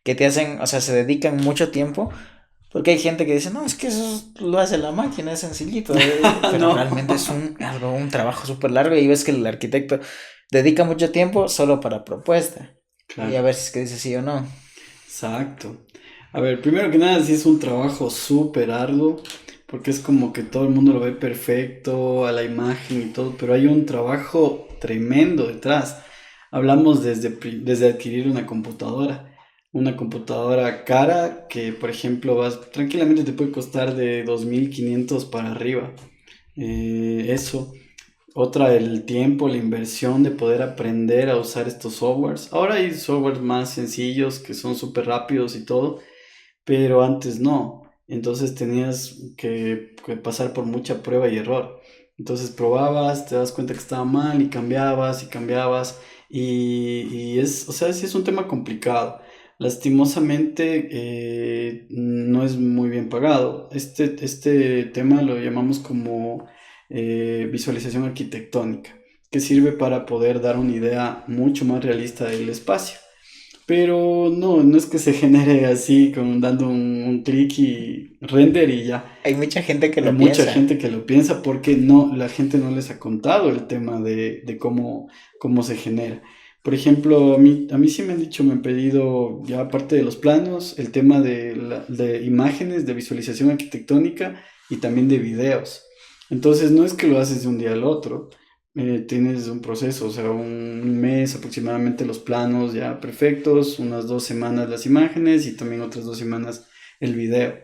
que te hacen, o sea, se dedican mucho tiempo, porque hay gente que dice, no, es que eso lo hace la máquina, es sencillito, pero realmente es no. un trabajo súper largo y ves que el arquitecto dedica mucho tiempo solo para propuesta. Y a Claro. ver si es que dice sí o no. Exacto. A ver, primero que nada, sí es un trabajo súper arduo, porque es como que todo el mundo lo ve perfecto, a la imagen y todo, pero hay un trabajo tremendo detrás. Hablamos desde adquirir una computadora cara que, por ejemplo, tranquilamente te puede costar de 2.500 para arriba. Eso. Otra, el tiempo, la inversión de poder aprender a usar estos softwares. Ahora hay softwares más sencillos que son súper rápidos y todo, pero antes no. Entonces tenías que pasar por mucha prueba y error. Entonces probabas, te das cuenta que estaba mal y cambiabas y cambiabas. Y es, o sea, sí es un tema complicado. Lastimosamente no es muy bien pagado. Este tema lo llamamos como visualización arquitectónica, que sirve para poder dar una idea mucho más realista del espacio. Pero no, no es que se genere así, como dando un clic y render y ya. Hay mucha gente que Hay lo mucha piensa. gente que lo piensa porque no, la gente no les ha contado el tema de cómo se genera. Por ejemplo, a mí sí me han dicho, me han pedido, ya aparte de los planos, el tema de imágenes, de visualización arquitectónica y también de videos. Entonces, no es que lo haces de un día al otro, tienes un proceso, o sea, un mes aproximadamente los planos ya perfectos, unas 2 semanas las imágenes y también otras 2 semanas el video.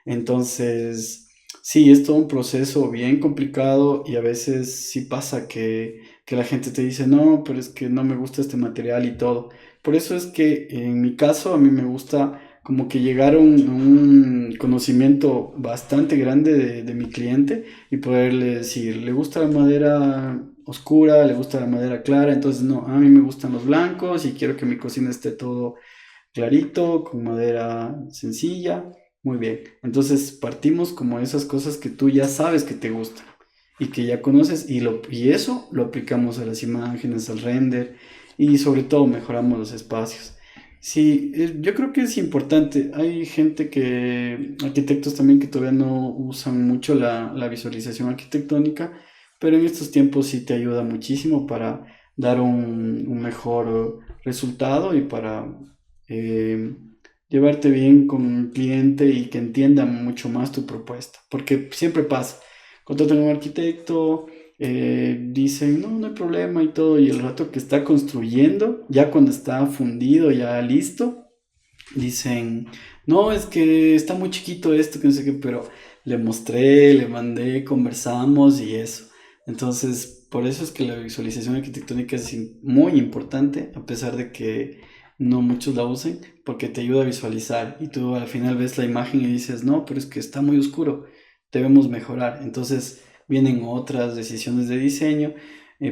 Entonces, sí, es todo un proceso bien complicado y a veces sí pasa que la gente te dice, no, pero es que no me gusta este material y todo. Por eso es que en mi caso a mí me gusta como que llegar a un conocimiento bastante grande de mi cliente y poderle decir, ¿le gusta la madera oscura? ¿Le gusta la madera clara? Entonces, no, a mí me gustan los blancos y quiero que mi cocina esté todo clarito, con madera sencilla. Muy bien. Entonces partimos como esas cosas que tú ya sabes que te gustan y que ya conoces y eso lo aplicamos a las imágenes, al render y sobre todo mejoramos los espacios. Sí, yo creo que es importante. Hay gente arquitectos también que todavía no usan mucho la visualización arquitectónica, pero en estos tiempos sí te ayuda muchísimo para dar un mejor resultado y para eh, llevarte bien con el cliente y que entienda mucho más tu propuesta. Porque siempre pasa, contratan a un arquitecto, dicen, no, no hay problema y todo, y el rato que está construyendo, ya cuando está fundido, ya listo, dicen, no, es que está muy chiquito esto, que no sé qué, pero le mostré, le mandé, conversamos y eso. Entonces, por eso es que la visualización arquitectónica es muy importante, a pesar de que no muchos la usen, porque te ayuda a visualizar y tú al final ves la imagen y dices, no, pero es que está muy oscuro, debemos mejorar. Entonces vienen otras decisiones de diseño,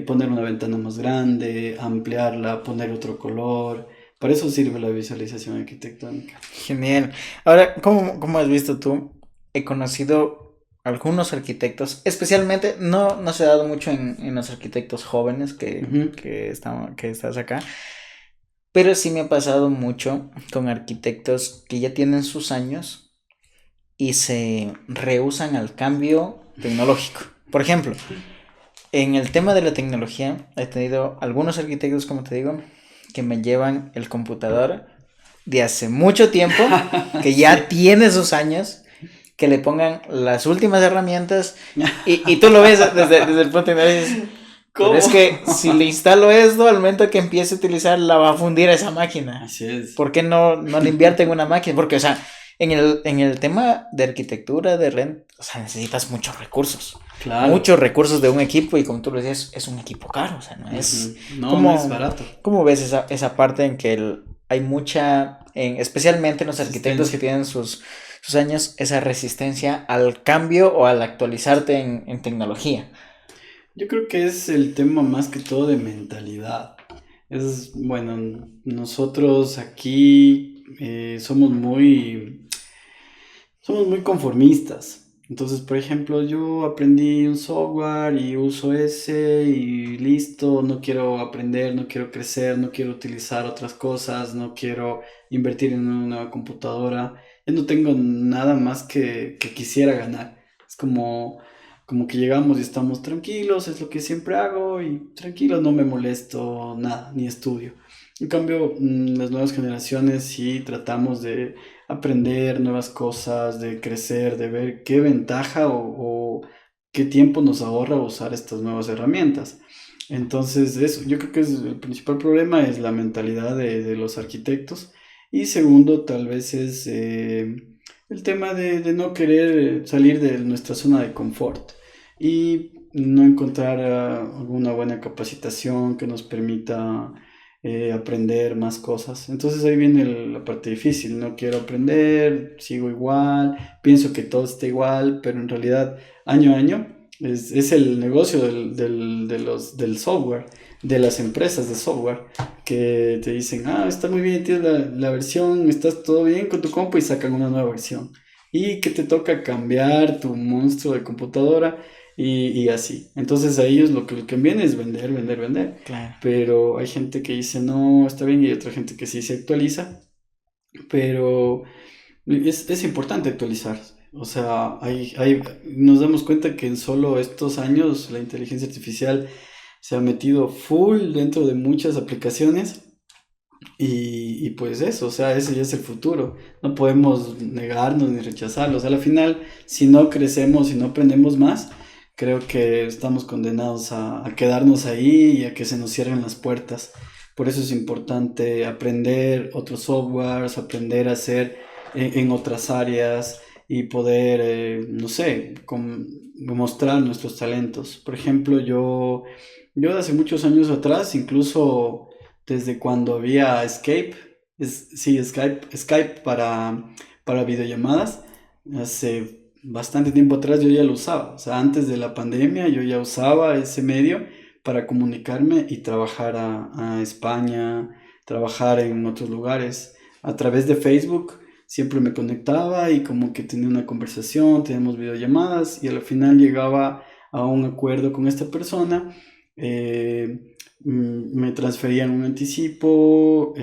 poner una ventana más grande, ampliarla, poner otro color. Para eso sirve la visualización arquitectónica. Genial. Ahora, ¿cómo has visto tú? He conocido algunos arquitectos, especialmente, no se ha dado mucho en los arquitectos jóvenes Ujú. que estás acá, pero sí me ha pasado mucho con arquitectos que ya tienen sus años y se rehúsan al cambio tecnológico. Por ejemplo, en el tema de la tecnología, he tenido algunos arquitectos, como te digo, que me llevan el computador de hace mucho tiempo, que Sí. ya tiene sus años, que le pongan las últimas herramientas y tú lo ves desde el punto de vista y dices, pero ¿Cómo? es que si le instalo esto, al momento que empiece a utilizar, la va a fundir esa máquina. Así es. ¿Por qué no le invierte en una máquina? Porque, o sea, en el tema de arquitectura, de rent, o sea, necesitas Claro. muchos recursos de un equipo y como tú lo decías, es un equipo caro, o sea, no es Ujú. No, no es como, barato. ¿cómo ves esa parte en que hay mucha, especialmente en los arquitectos que Asistencia. tienen sus años, esa resistencia al cambio o al actualizarte en tecnología? Yo creo que es el tema más que todo de mentalidad. Es, bueno, nosotros aquí somos muy conformistas. Entonces, por ejemplo, yo aprendí un software y uso ese y listo, no quiero aprender, no quiero crecer, no quiero utilizar otras cosas, no quiero invertir en una nueva computadora. Yo no tengo nada más que quisiera ganar. Es como que llegamos y estamos tranquilos, es lo que siempre hago y tranquilo, no me molesto nada, ni estudio. En cambio, las nuevas generaciones sí tratamos de aprender nuevas cosas, de crecer, de ver qué ventaja o qué tiempo nos ahorra usar estas nuevas herramientas. Entonces, eso, yo creo que el principal problema es la mentalidad de los arquitectos. Y segundo, tal vez es el tema de no querer salir de nuestra zona de confort y no encontrar alguna buena capacitación que nos permita aprender más cosas. Entonces ahí viene la parte difícil, no quiero aprender, sigo igual, pienso que todo está igual, pero en realidad año a año es el negocio del software, de las empresas de software, que te dicen, ah, está muy bien, tienes la versión, estás todo bien con tu compu y sacan una nueva versión. Y que te toca cambiar tu monstruo de computadora y así. Entonces a ellos lo que les conviene es vender, vender, vender. Claro. Pero hay gente que dice, no, está bien, y hay otra gente que sí se actualiza. Pero es importante actualizarse. O sea, nos damos cuenta que en solo estos años la inteligencia artificial se ha metido full dentro de muchas aplicaciones y pues eso, o sea, ese ya es el futuro. No podemos negarnos ni rechazarlo. O sea, al final, si no crecemos, si no aprendemos más, creo que estamos condenados a quedarnos ahí y a que se nos cierren las puertas. Por eso es importante aprender otros softwares, aprender a hacer en otras áreas y poder, no sé, mostrar nuestros talentos. Por ejemplo, yo hace muchos años atrás, incluso desde cuando había sí, Skype para videollamadas, hace bastante tiempo atrás yo ya lo usaba. O sea, antes de la pandemia yo ya usaba ese medio para comunicarme y trabajar a España, trabajar en otros lugares. A través de Facebook siempre me conectaba y como que tenía una conversación, teníamos videollamadas y al final llegaba a un acuerdo con esta persona. Me transferían un anticipo,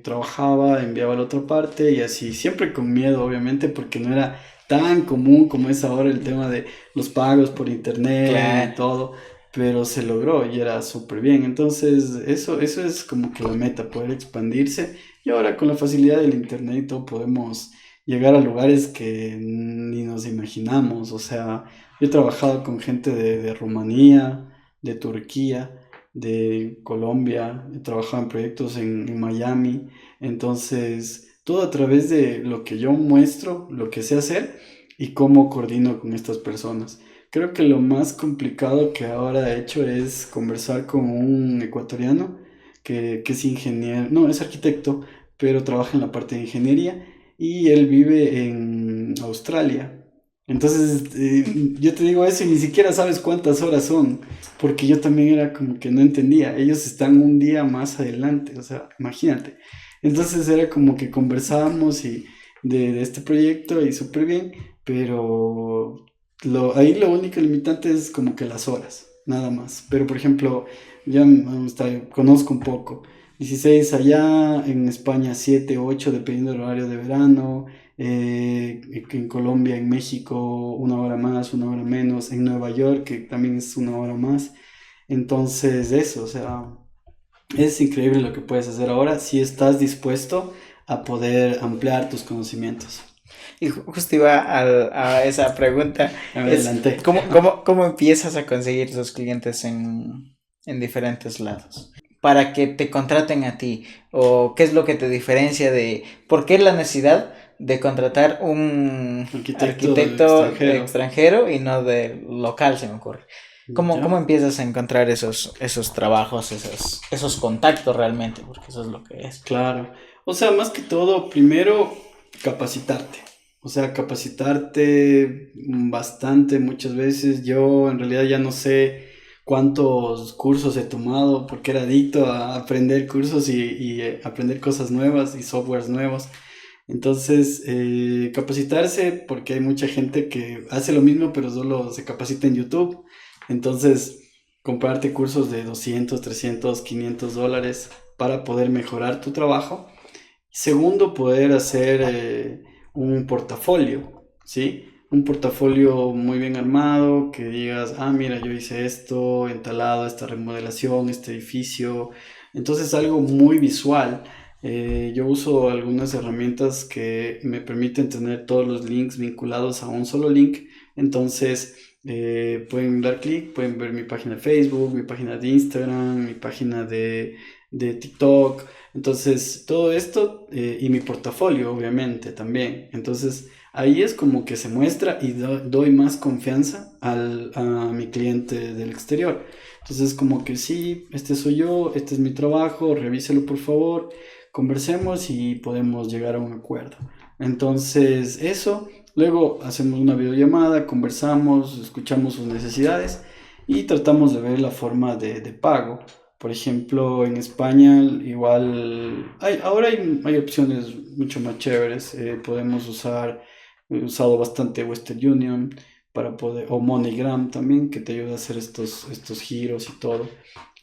trabajaba, enviaba a la otra parte y así, siempre con miedo obviamente porque no era tan común como es ahora el tema de los pagos por internet y Claro. todo. pero se logró y era súper bien. Entonces, eso es como que la meta, poder expandirse. Y ahora con la facilidad del internet y todo podemos llegar a lugares que ni nos imaginamos. O sea, yo he trabajado con gente de Rumanía, de Turquía, de Colombia, he trabajado en proyectos en Miami. Entonces, todo a través de lo que yo muestro, lo que sé hacer y cómo coordino con estas personas. Creo que lo más complicado que ahora he hecho es conversar con un ecuatoriano que es ingeniero, no, es arquitecto, pero trabaja en la parte de ingeniería y él vive en Australia. Entonces, yo te digo eso y ni siquiera sabes cuántas horas son, porque yo también era como que no entendía. Ellos están un día más adelante, o sea, imagínate. Entonces era como que conversábamos y de este proyecto y súper bien, pero ahí lo único limitante es como que las horas, nada más. Pero por ejemplo, ya conozco un poco. 16 allá, en España 7 8 dependiendo del horario de verano. En Colombia, en México, una hora más, una hora menos. En Nueva York, que también es una hora más. Entonces, eso, o sea, es increíble lo que puedes hacer ahora si estás dispuesto a poder ampliar tus conocimientos. Y justo iba a esa pregunta, es Adelante. ¿cómo empiezas a conseguir esos clientes en diferentes lados? Para que te contraten a ti, o qué es lo que te diferencia de, ¿por qué la necesidad de contratar un arquitecto extranjero y no de local, se me ocurre? ¿Cómo empiezas a encontrar esos trabajos, esos contactos realmente? Porque eso es lo que es. Claro. O sea, más que todo, primero capacitarte. O sea, capacitarte bastante muchas veces. Yo en realidad ya no sé cuántos cursos he tomado porque era adicto a aprender cursos y aprender cosas nuevas y softwares nuevos. Entonces, capacitarse porque hay mucha gente que hace lo mismo pero solo se capacita en YouTube. Entonces, comprarte cursos de 200 300 $500 para poder mejorar tu trabajo. Segundo, poder hacer un portafolio, ¿sí? Un portafolio muy bien armado, que digas, ah, mira, yo hice esto, entalado, esta remodelación, este edificio. Entonces, algo muy visual. Yo uso algunas herramientas que me permiten tener todos los links vinculados a un solo link. Entonces, pueden dar clic, pueden ver mi página de Facebook, mi página de Instagram, mi página de TikTok. Entonces, todo esto y mi portafolio, obviamente, también. Entonces, ahí es como que se muestra y doy más confianza a mi cliente del exterior. Entonces, como que sí, este soy yo, este es mi trabajo, revíselo por favor, conversemos y podemos llegar a un acuerdo. Entonces, eso, luego hacemos una videollamada, conversamos, escuchamos sus necesidades y tratamos de ver la forma de pago. Por ejemplo, en España igual ahora hay opciones mucho más chéveres. Podemos he usado bastante Western Union para poder, o MoneyGram también, que te ayuda a hacer estos giros y todo.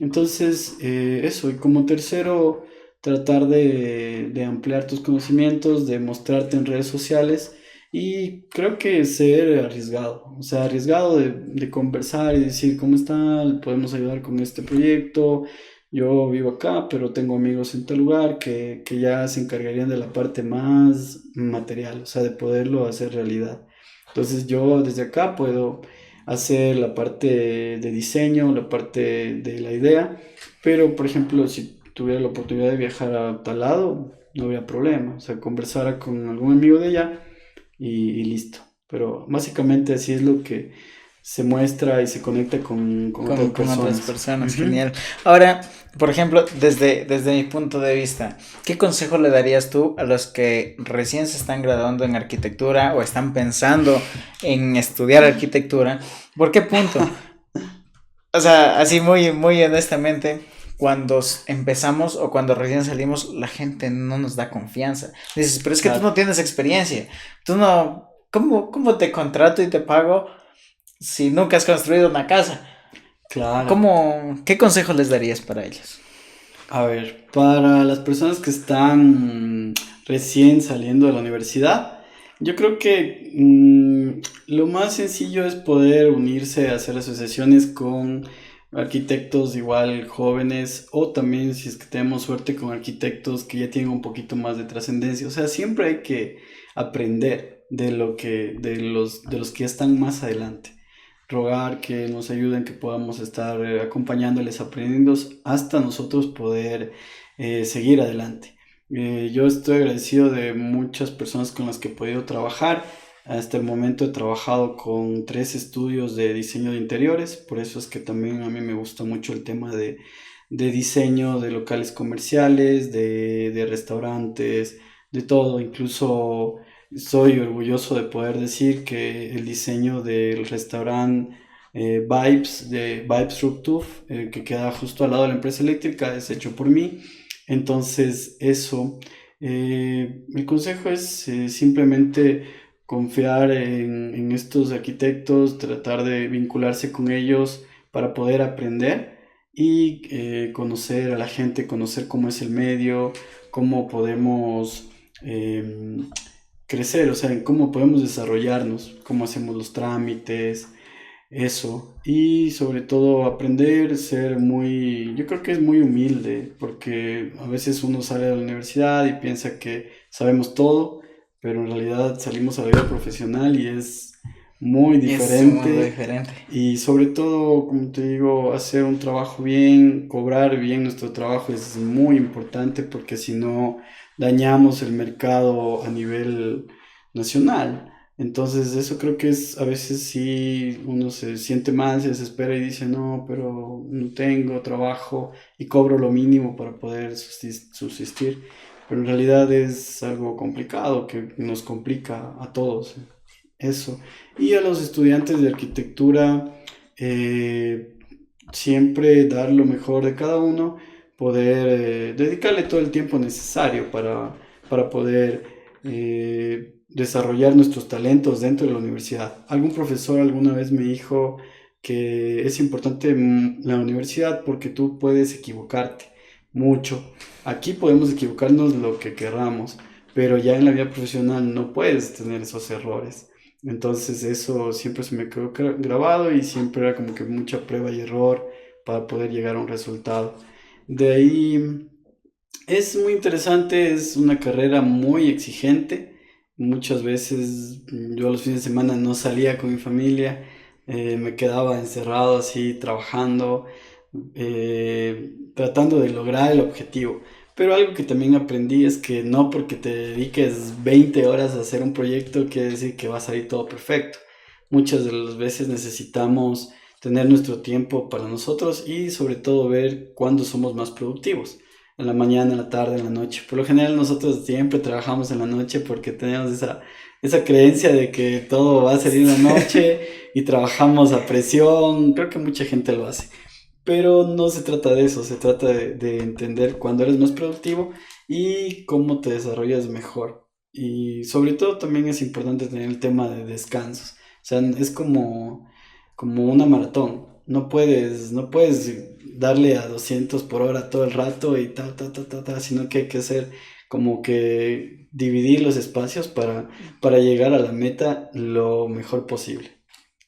Entonces, eso, y como tercero, tratar de ampliar tus conocimientos, de mostrarte en redes sociales y creo que ser arriesgado, o sea, arriesgado de conversar y decir, ¿cómo está? ¿Podemos ayudar con este proyecto? Yo vivo acá, pero tengo amigos en tal lugar que ya se encargarían de la parte más material, o sea, de poderlo hacer realidad. Entonces yo desde acá puedo hacer la parte de diseño, la parte de la idea, pero por ejemplo, si tuviera la oportunidad de viajar a tal lado, no habría problema, o sea, conversara con algún amigo de allá y listo. Pero básicamente así es lo que se muestra y se conecta con otras Con otras personas. personas, Ujú. genial. Ahora, por ejemplo, desde mi punto de vista, ¿qué consejo le darías tú a los que recién se están graduando en arquitectura o están pensando en estudiar arquitectura? ¿Por qué punto? O sea, así muy honestamente, cuando empezamos o cuando recién salimos, la gente no nos da confianza. Dices, pero es que tú no Claro, tienes experiencia. Tú no, ¿cómo te contrato y te pago si nunca has construido una casa? claro. ¿Qué consejo les darías para ellos? A ver, para las personas que están recién saliendo de la universidad, yo creo que lo más sencillo es poder unirse a hacer asociaciones con arquitectos igual jóvenes, o también si es que tenemos suerte con arquitectos que ya tienen un poquito más de trascendencia. O sea, siempre hay que aprender de los que ya están más adelante. Rogar que nos ayuden, que podamos estar acompañándoles, aprendiendo hasta nosotros poder seguir adelante. Yo estoy agradecido de muchas personas con las que he podido trabajar. Hasta el momento he trabajado con 3 estudios de diseño de interiores, por eso es que también a mí me gusta mucho el tema de diseño de locales comerciales, de restaurantes, de todo. Incluso soy orgulloso de poder decir que el diseño del restaurante Vibes, de Vibes Rooftop, que queda justo al lado de la empresa eléctrica, es hecho por mí. Entonces, eso, mi consejo es simplemente confiar en estos arquitectos, tratar de vincularse con ellos para poder aprender y conocer a la gente, conocer cómo es el medio, cómo podemos crecer, o sea, en cómo podemos desarrollarnos, cómo hacemos los trámites, eso. Y sobre todo aprender, ser muy, yo creo que es muy humilde, porque a veces uno sale de la universidad y piensa que sabemos todo, pero en realidad salimos a la vida profesional y es muy Es un mundo diferente. diferente. Y sobre todo, como te digo, hacer un trabajo bien, cobrar bien nuestro trabajo es muy importante porque si no dañamos el mercado a nivel nacional. Entonces eso creo que es, a veces sí uno se siente mal, se desespera y dice, no, pero no tengo trabajo y cobro lo mínimo para poder subsistir. Pero en realidad es algo complicado que nos complica a todos. Eso. Y a los estudiantes de arquitectura, eh, siempre dar lo mejor de cada uno, poder dedicarle todo el tiempo necesario para poder desarrollar nuestros talentos dentro de la universidad. Algún profesor alguna vez me dijo que es importante la universidad porque tú puedes equivocarte mucho. Aquí podemos equivocarnos lo que queramos, pero ya en la vida profesional no puedes tener esos errores. Entonces eso siempre se me quedó grabado y siempre era como que mucha prueba y error para poder llegar a un resultado. De ahí es muy interesante, es una carrera muy exigente. Muchas veces yo los fines de semana no salía con mi familia, me quedaba encerrado así trabajando, tratando de lograr el objetivo. Pero algo que también aprendí es que no porque te dediques 20 horas a hacer un proyecto quiere decir que va a salir todo perfecto. Muchas de las veces necesitamos tener nuestro tiempo para nosotros y sobre todo ver cuándo somos más productivos. En la mañana, en la tarde, en la noche. Por lo general nosotros siempre trabajamos en la noche porque tenemos esa creencia de que todo va a salir en la noche y trabajamos a presión. Creo que mucha gente lo hace. Pero no se trata de eso, se trata de entender cuándo eres más productivo y cómo te desarrollas mejor. Y sobre todo también es importante tener el tema de descansos. O sea, es como una maratón. No puedes darle a 200 por hora todo el rato y ta, sino que hay que hacer como que dividir los espacios para llegar a la meta lo mejor posible.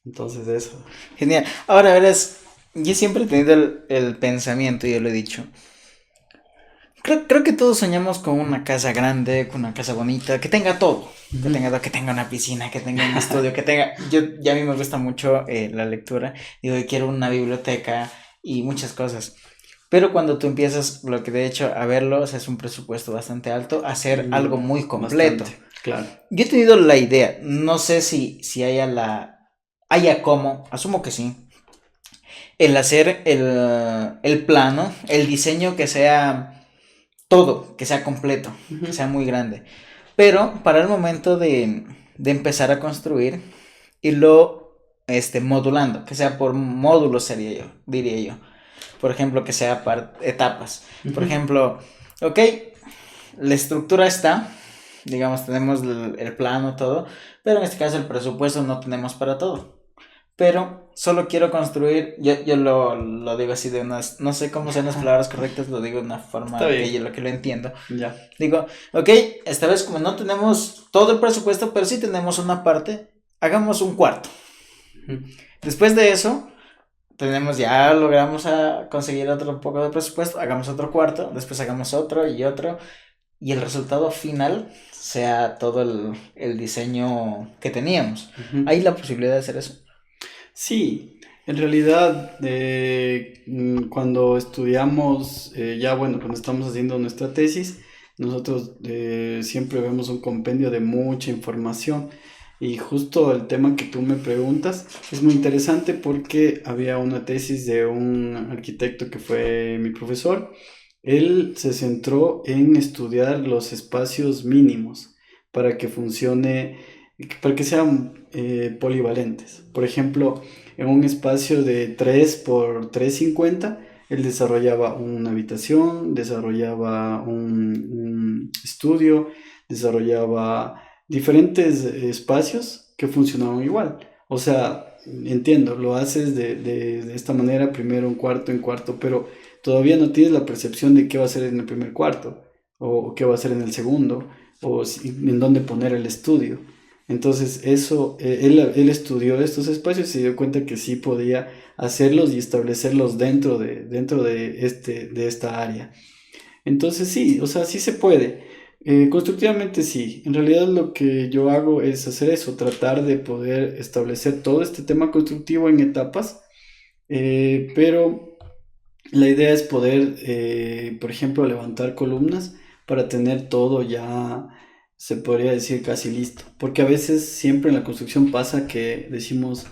Entonces eso. Genial. Ahora verás, yo siempre he tenido el pensamiento, y yo lo he dicho. Creo que todos soñamos con una casa grande, con una casa bonita, que tenga todo. Que tenga una piscina, que tenga un estudio, que tenga... Ya a mí me gusta mucho la lectura. Digo, quiero una biblioteca y muchas cosas. Pero cuando tú empiezas, lo que de hecho a verlo, o sea, es un presupuesto bastante alto, hacer algo muy completo. Bastante, claro. Yo he tenido la idea, no sé si haya cómo, asumo que sí, el hacer el plano, el diseño que sea todo, que sea completo, que sea muy grande. Pero para el momento de empezar a construir, irlo modulando, que sea por módulos diría yo. Por ejemplo, que sea etapas. Por ejemplo, ok, la estructura está, digamos, tenemos el plano, todo, pero en este caso el presupuesto no tenemos para todo. Pero solo quiero construir, yo lo digo así de unas, no sé cómo son las palabras correctas, lo digo de una forma que lo entiendo. Ya. Digo, ok, esta vez como no tenemos todo el presupuesto, pero sí tenemos una parte, hagamos un cuarto. Después de eso, ya logramos conseguir otro poco de presupuesto, hagamos otro cuarto, después hagamos otro y otro, y el resultado final sea todo el diseño que teníamos. Ujú. ¿Hay la posibilidad de hacer eso? Sí, en realidad cuando estudiamos, ya bueno, cuando estamos haciendo nuestra tesis, nosotros siempre vemos un compendio de mucha información y justo el tema que tú me preguntas es muy interesante porque había una tesis de un arquitecto que fue mi profesor. Él se centró en estudiar los espacios mínimos para que funcione, para que sean polivalentes. Por ejemplo, en un espacio de 3 por 3,50 él desarrollaba una habitación, desarrollaba un estudio, desarrollaba diferentes espacios que funcionaban igual. O sea, entiendo, lo haces de esta manera, primero un cuarto en cuarto, pero todavía no tienes la percepción de qué va a ser en el primer cuarto, o qué va a ser en el segundo, en dónde poner el estudio. Entonces, eso, él estudió estos espacios y se dio cuenta que sí podía hacerlos y establecerlos de esta área. Entonces, sí, o sea, sí se puede. Constructivamente sí. En realidad lo que yo hago es hacer eso, tratar de poder establecer todo este tema constructivo en etapas, pero la idea es poder, por ejemplo, levantar columnas para tener todo ya, se podría decir, casi listo. Porque a veces siempre en la construcción pasa que decimos,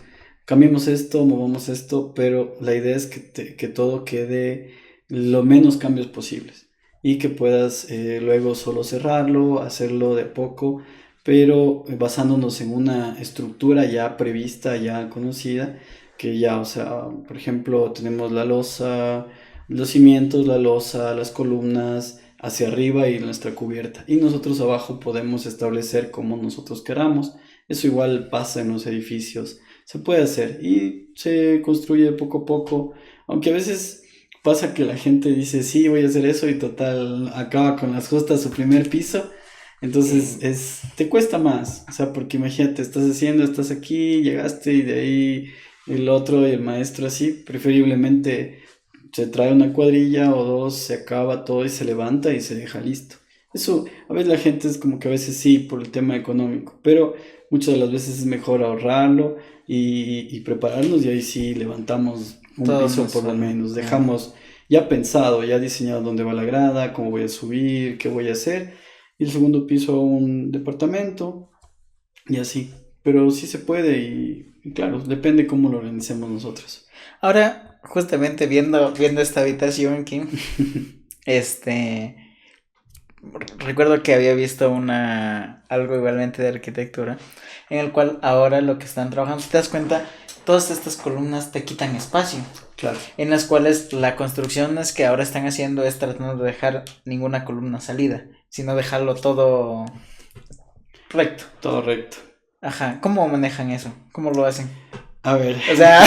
cambiemos esto, movamos esto, pero la idea es que todo quede lo menos cambios posibles y que puedas luego solo cerrarlo, hacerlo de a poco, pero basándonos en una estructura ya prevista, ya conocida, que ya, o sea, por ejemplo, tenemos la losa, los cimientos, la losa, las columnas hacia arriba y nuestra cubierta. Y nosotros abajo podemos establecer como nosotros queramos. Eso igual pasa en los edificios. Se puede hacer y se construye poco a poco. Aunque a veces pasa que la gente dice, sí, voy a hacer eso y total acaba con las justas su primer piso. Entonces te cuesta más, o sea, porque imagínate, estás haciendo, estás aquí, llegaste y de ahí el otro y el maestro así, preferiblemente se trae una cuadrilla o dos, se acaba todo y se levanta y se deja listo. Eso, a veces la gente es como que a veces sí por el tema económico, pero muchas de las veces es mejor ahorrarlo y prepararnos y ahí sí levantamos un Todo piso muy por lo solo. menos, dejamos ya pensado, ya diseñado dónde va la grada, cómo voy a subir, qué voy a hacer, y el segundo piso un departamento y así. Pero sí se puede y claro, depende cómo lo organicemos nosotros. Ahora, justamente viendo esta habitación, Kim, este, recuerdo que había visto algo igualmente de arquitectura, en el cual ahora lo que están trabajando, si te das cuenta, todas estas columnas te quitan espacio, Claro, en las cuales la construcción es que ahora están haciendo es tratando de dejar ninguna columna salida, sino dejarlo todo recto. todo recto. Ajá, ¿cómo manejan eso? ¿Cómo lo hacen? A ver, O sea,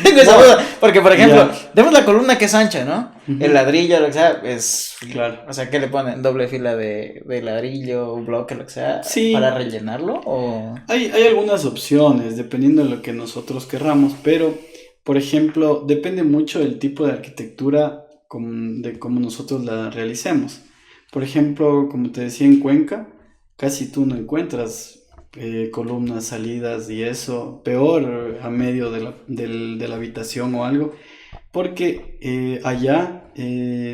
tengo esa bueno, duda. Porque, por ejemplo, ya, tenemos la columna que es ancha, ¿no? El ujú, ladrillo, lo que sea, es. claro. O sea, ¿qué le ponen? ¿Doble fila de ladrillo, un bloque, lo que sea, para Sí, rellenarlo? ¿O.? hay algunas opciones dependiendo de lo que nosotros querramos, pero, por ejemplo, depende mucho del tipo de arquitectura de cómo nosotros la realicemos. Por ejemplo, como te decía en Cuenca, casi tú no encuentras columnas, salidas y eso, peor a medio de la habitación o algo. Porque allá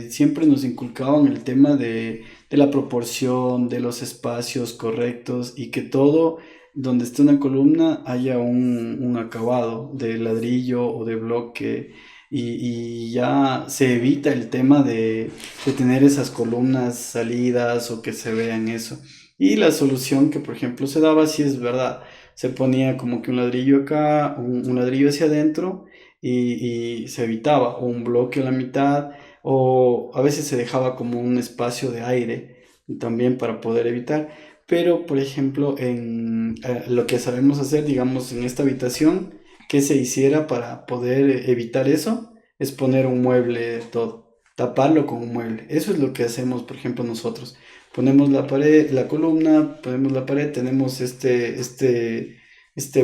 siempre nos inculcaban el tema de la proporción, de los espacios correctos y que todo donde esté una columna haya un acabado de ladrillo o de bloque y ya se evita el tema de tener esas columnas salidas o que se vean eso. Y la solución que por ejemplo se daba, si es verdad, se ponía como que un ladrillo acá, un ladrillo hacia adentro y se evitaba o un bloque a la mitad o a veces se dejaba como un espacio de aire también para poder evitar. Pero, por ejemplo, en lo que sabemos hacer, digamos, en esta habitación, que se hiciera para poder evitar eso, es poner un mueble de todo, taparlo con un mueble. Eso es lo que hacemos, por ejemplo, nosotros. Ponemos la pared, la columna, ponemos la pared, tenemos este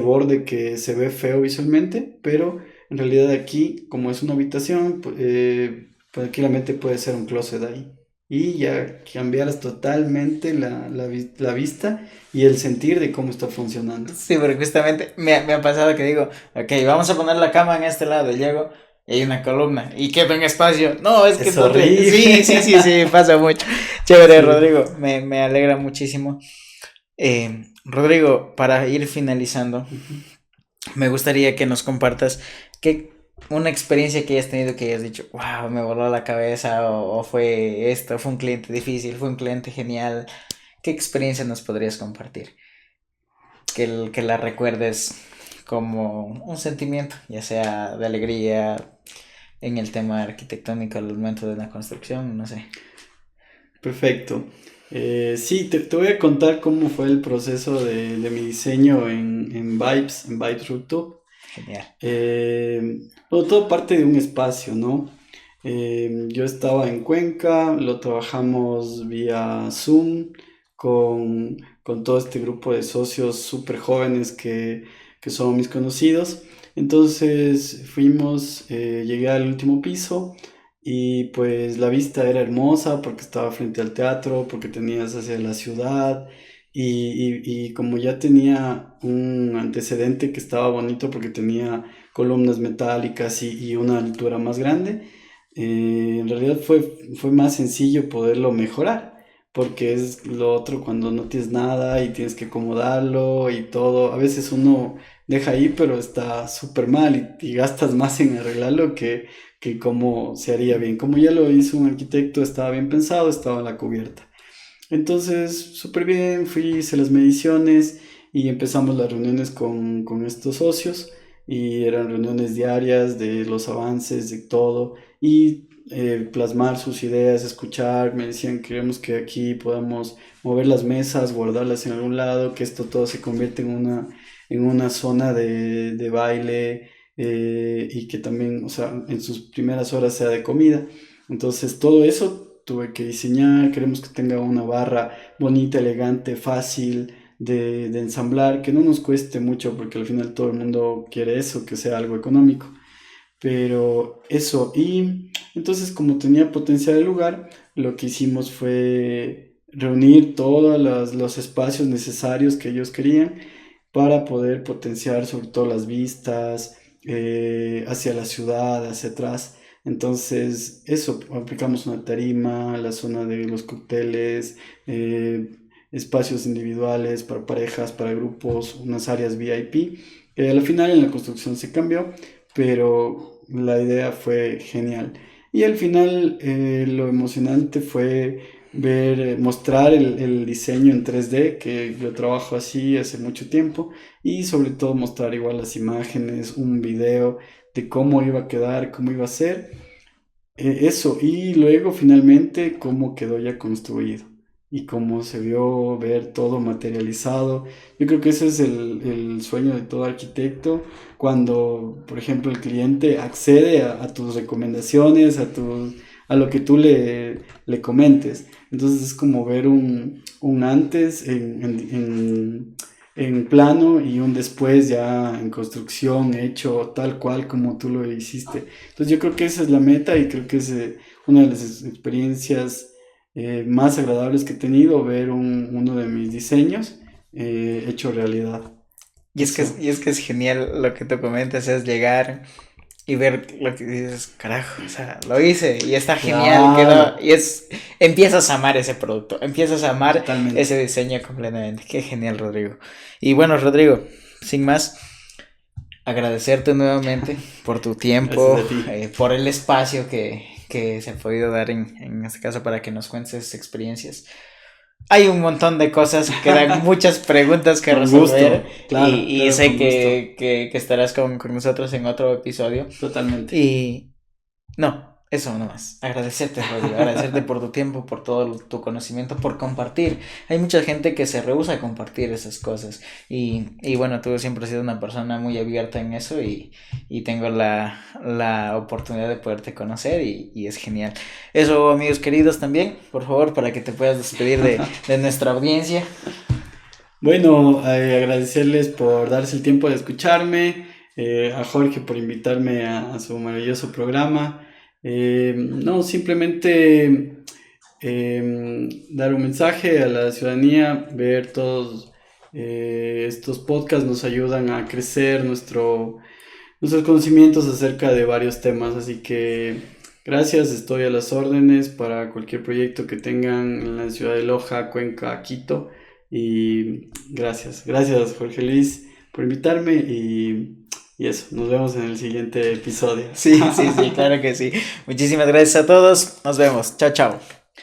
borde que se ve feo visualmente, pero en realidad aquí, como es una habitación, tranquilamente puede ser un closet ahí. Y ya cambiaras totalmente la vista y el sentir de cómo está funcionando. Sí, porque justamente me ha pasado que digo, ok, vamos a poner la cama en este lado, y llego, y hay una columna, y queda en espacio. No, es que Es entonces, horrible. sí, pasa mucho. Chévere, Sí. Rodrigo, me alegra muchísimo. Rodrigo, para ir finalizando, Ujú. me gustaría que nos compartas que una experiencia que hayas tenido que hayas dicho, wow, me voló la cabeza, o fue esto, fue un cliente difícil, fue un cliente genial. ¿Qué experiencia nos podrías compartir? Que la recuerdes como un sentimiento, ya sea de alegría en el tema arquitectónico al momento de la construcción, no sé. Perfecto. Sí, te voy a contar cómo fue el proceso de mi diseño en Vibes Rooftop. Genial. Bueno, todo parte de un espacio, ¿no? Yo estaba en Cuenca, lo trabajamos vía Zoom con todo este grupo de socios súper jóvenes que son mis conocidos. Entonces llegué al último piso y pues la vista era hermosa porque estaba frente al teatro, porque tenías hacia la ciudad y como ya tenía un antecedente que estaba bonito porque tenía columnas metálicas y una altura más grande, en realidad fue más sencillo poderlo mejorar, porque es lo otro cuando no tienes nada y tienes que acomodarlo y todo. A veces uno deja ahí, pero está súper mal y gastas más en arreglarlo que como se haría bien. Como ya lo hizo un arquitecto, estaba bien pensado, estaba en la cubierta. Entonces, súper bien, hice las mediciones y empezamos las reuniones con estos socios y eran reuniones diarias de los avances, de todo y plasmar sus ideas, escuchar, me decían queremos que aquí podamos mover las mesas, guardarlas en algún lado, que esto todo se convierta en una zona de baile y que también, o sea, en sus primeras horas sea de comida. Entonces, todo eso tuve que diseñar, queremos que tenga una barra bonita, elegante, fácil de ensamblar, que no nos cueste mucho porque al final todo el mundo quiere eso, que sea algo económico. Pero eso, y entonces como tenía potencial el lugar, lo que hicimos fue reunir todos los espacios necesarios que ellos querían para poder potenciar sobre todo las vistas hacia la ciudad, hacia atrás. Entonces, eso, aplicamos una tarima, la zona de los cócteles, espacios individuales para parejas, para grupos, unas áreas VIP. Al final en la construcción se cambió, pero la idea fue genial. Y al final lo emocionante fue mostrar el diseño en 3D, que yo trabajo así hace mucho tiempo, y sobre todo mostrar igual las imágenes, un video de cómo iba a quedar, cómo iba a ser, eso, y luego finalmente cómo quedó ya construido y cómo se vio ver todo materializado. Yo creo que ese es el sueño de todo arquitecto, cuando, por ejemplo, el cliente accede a tus recomendaciones, a lo que tú le comentes. Entonces es como ver un antes en plano y un después ya en construcción, hecho tal cual como tú lo hiciste. Entonces yo creo que esa es la meta y creo que es una de las experiencias más agradables que he tenido, ver uno de mis diseños hecho realidad. Eso. Y es que es genial lo que tú comentas, es llegar y ver lo que dices, carajo, o sea, lo hice y está genial, quedó, Claro, empiezas a amar ese producto, empiezas a amar ese totalmente. diseño completamente. Qué genial, Rodrigo. Y bueno, Rodrigo, sin más, agradecerte nuevamente por tu Gracias tiempo, a ti. por el espacio que se ha podido dar en este caso para que nos cuentes esas experiencias. Hay un montón de cosas, quedan muchas preguntas que Con resolver gusto, claro, y claro, sé con gusto. que estarás con nosotros en otro episodio. Totalmente. Y no, eso nomás. Agradecerte, Rodrigo. Agradecerte por tu tiempo, por todo tu conocimiento, por compartir. Hay mucha gente que se rehúsa a compartir esas cosas. Y bueno, tú siempre has sido una persona muy abierta en eso y tengo la oportunidad de poderte conocer y es genial. Eso, amigos queridos, también, por favor, para que te puedas despedir de nuestra audiencia. Bueno, agradecerles por darse el tiempo de escucharme. a Jorge por invitarme a su maravilloso programa. No, simplemente dar un mensaje a la ciudadanía, ver todos estos podcasts nos ayudan a crecer nuestros conocimientos acerca de varios temas, así que gracias, estoy a las órdenes para cualquier proyecto que tengan en la ciudad de Loja, Cuenca, Quito, y gracias Jorge Luis por invitarme y eso, nos vemos en el siguiente episodio. Sí, claro que sí. Muchísimas gracias a todos. Nos vemos. Chao, chao.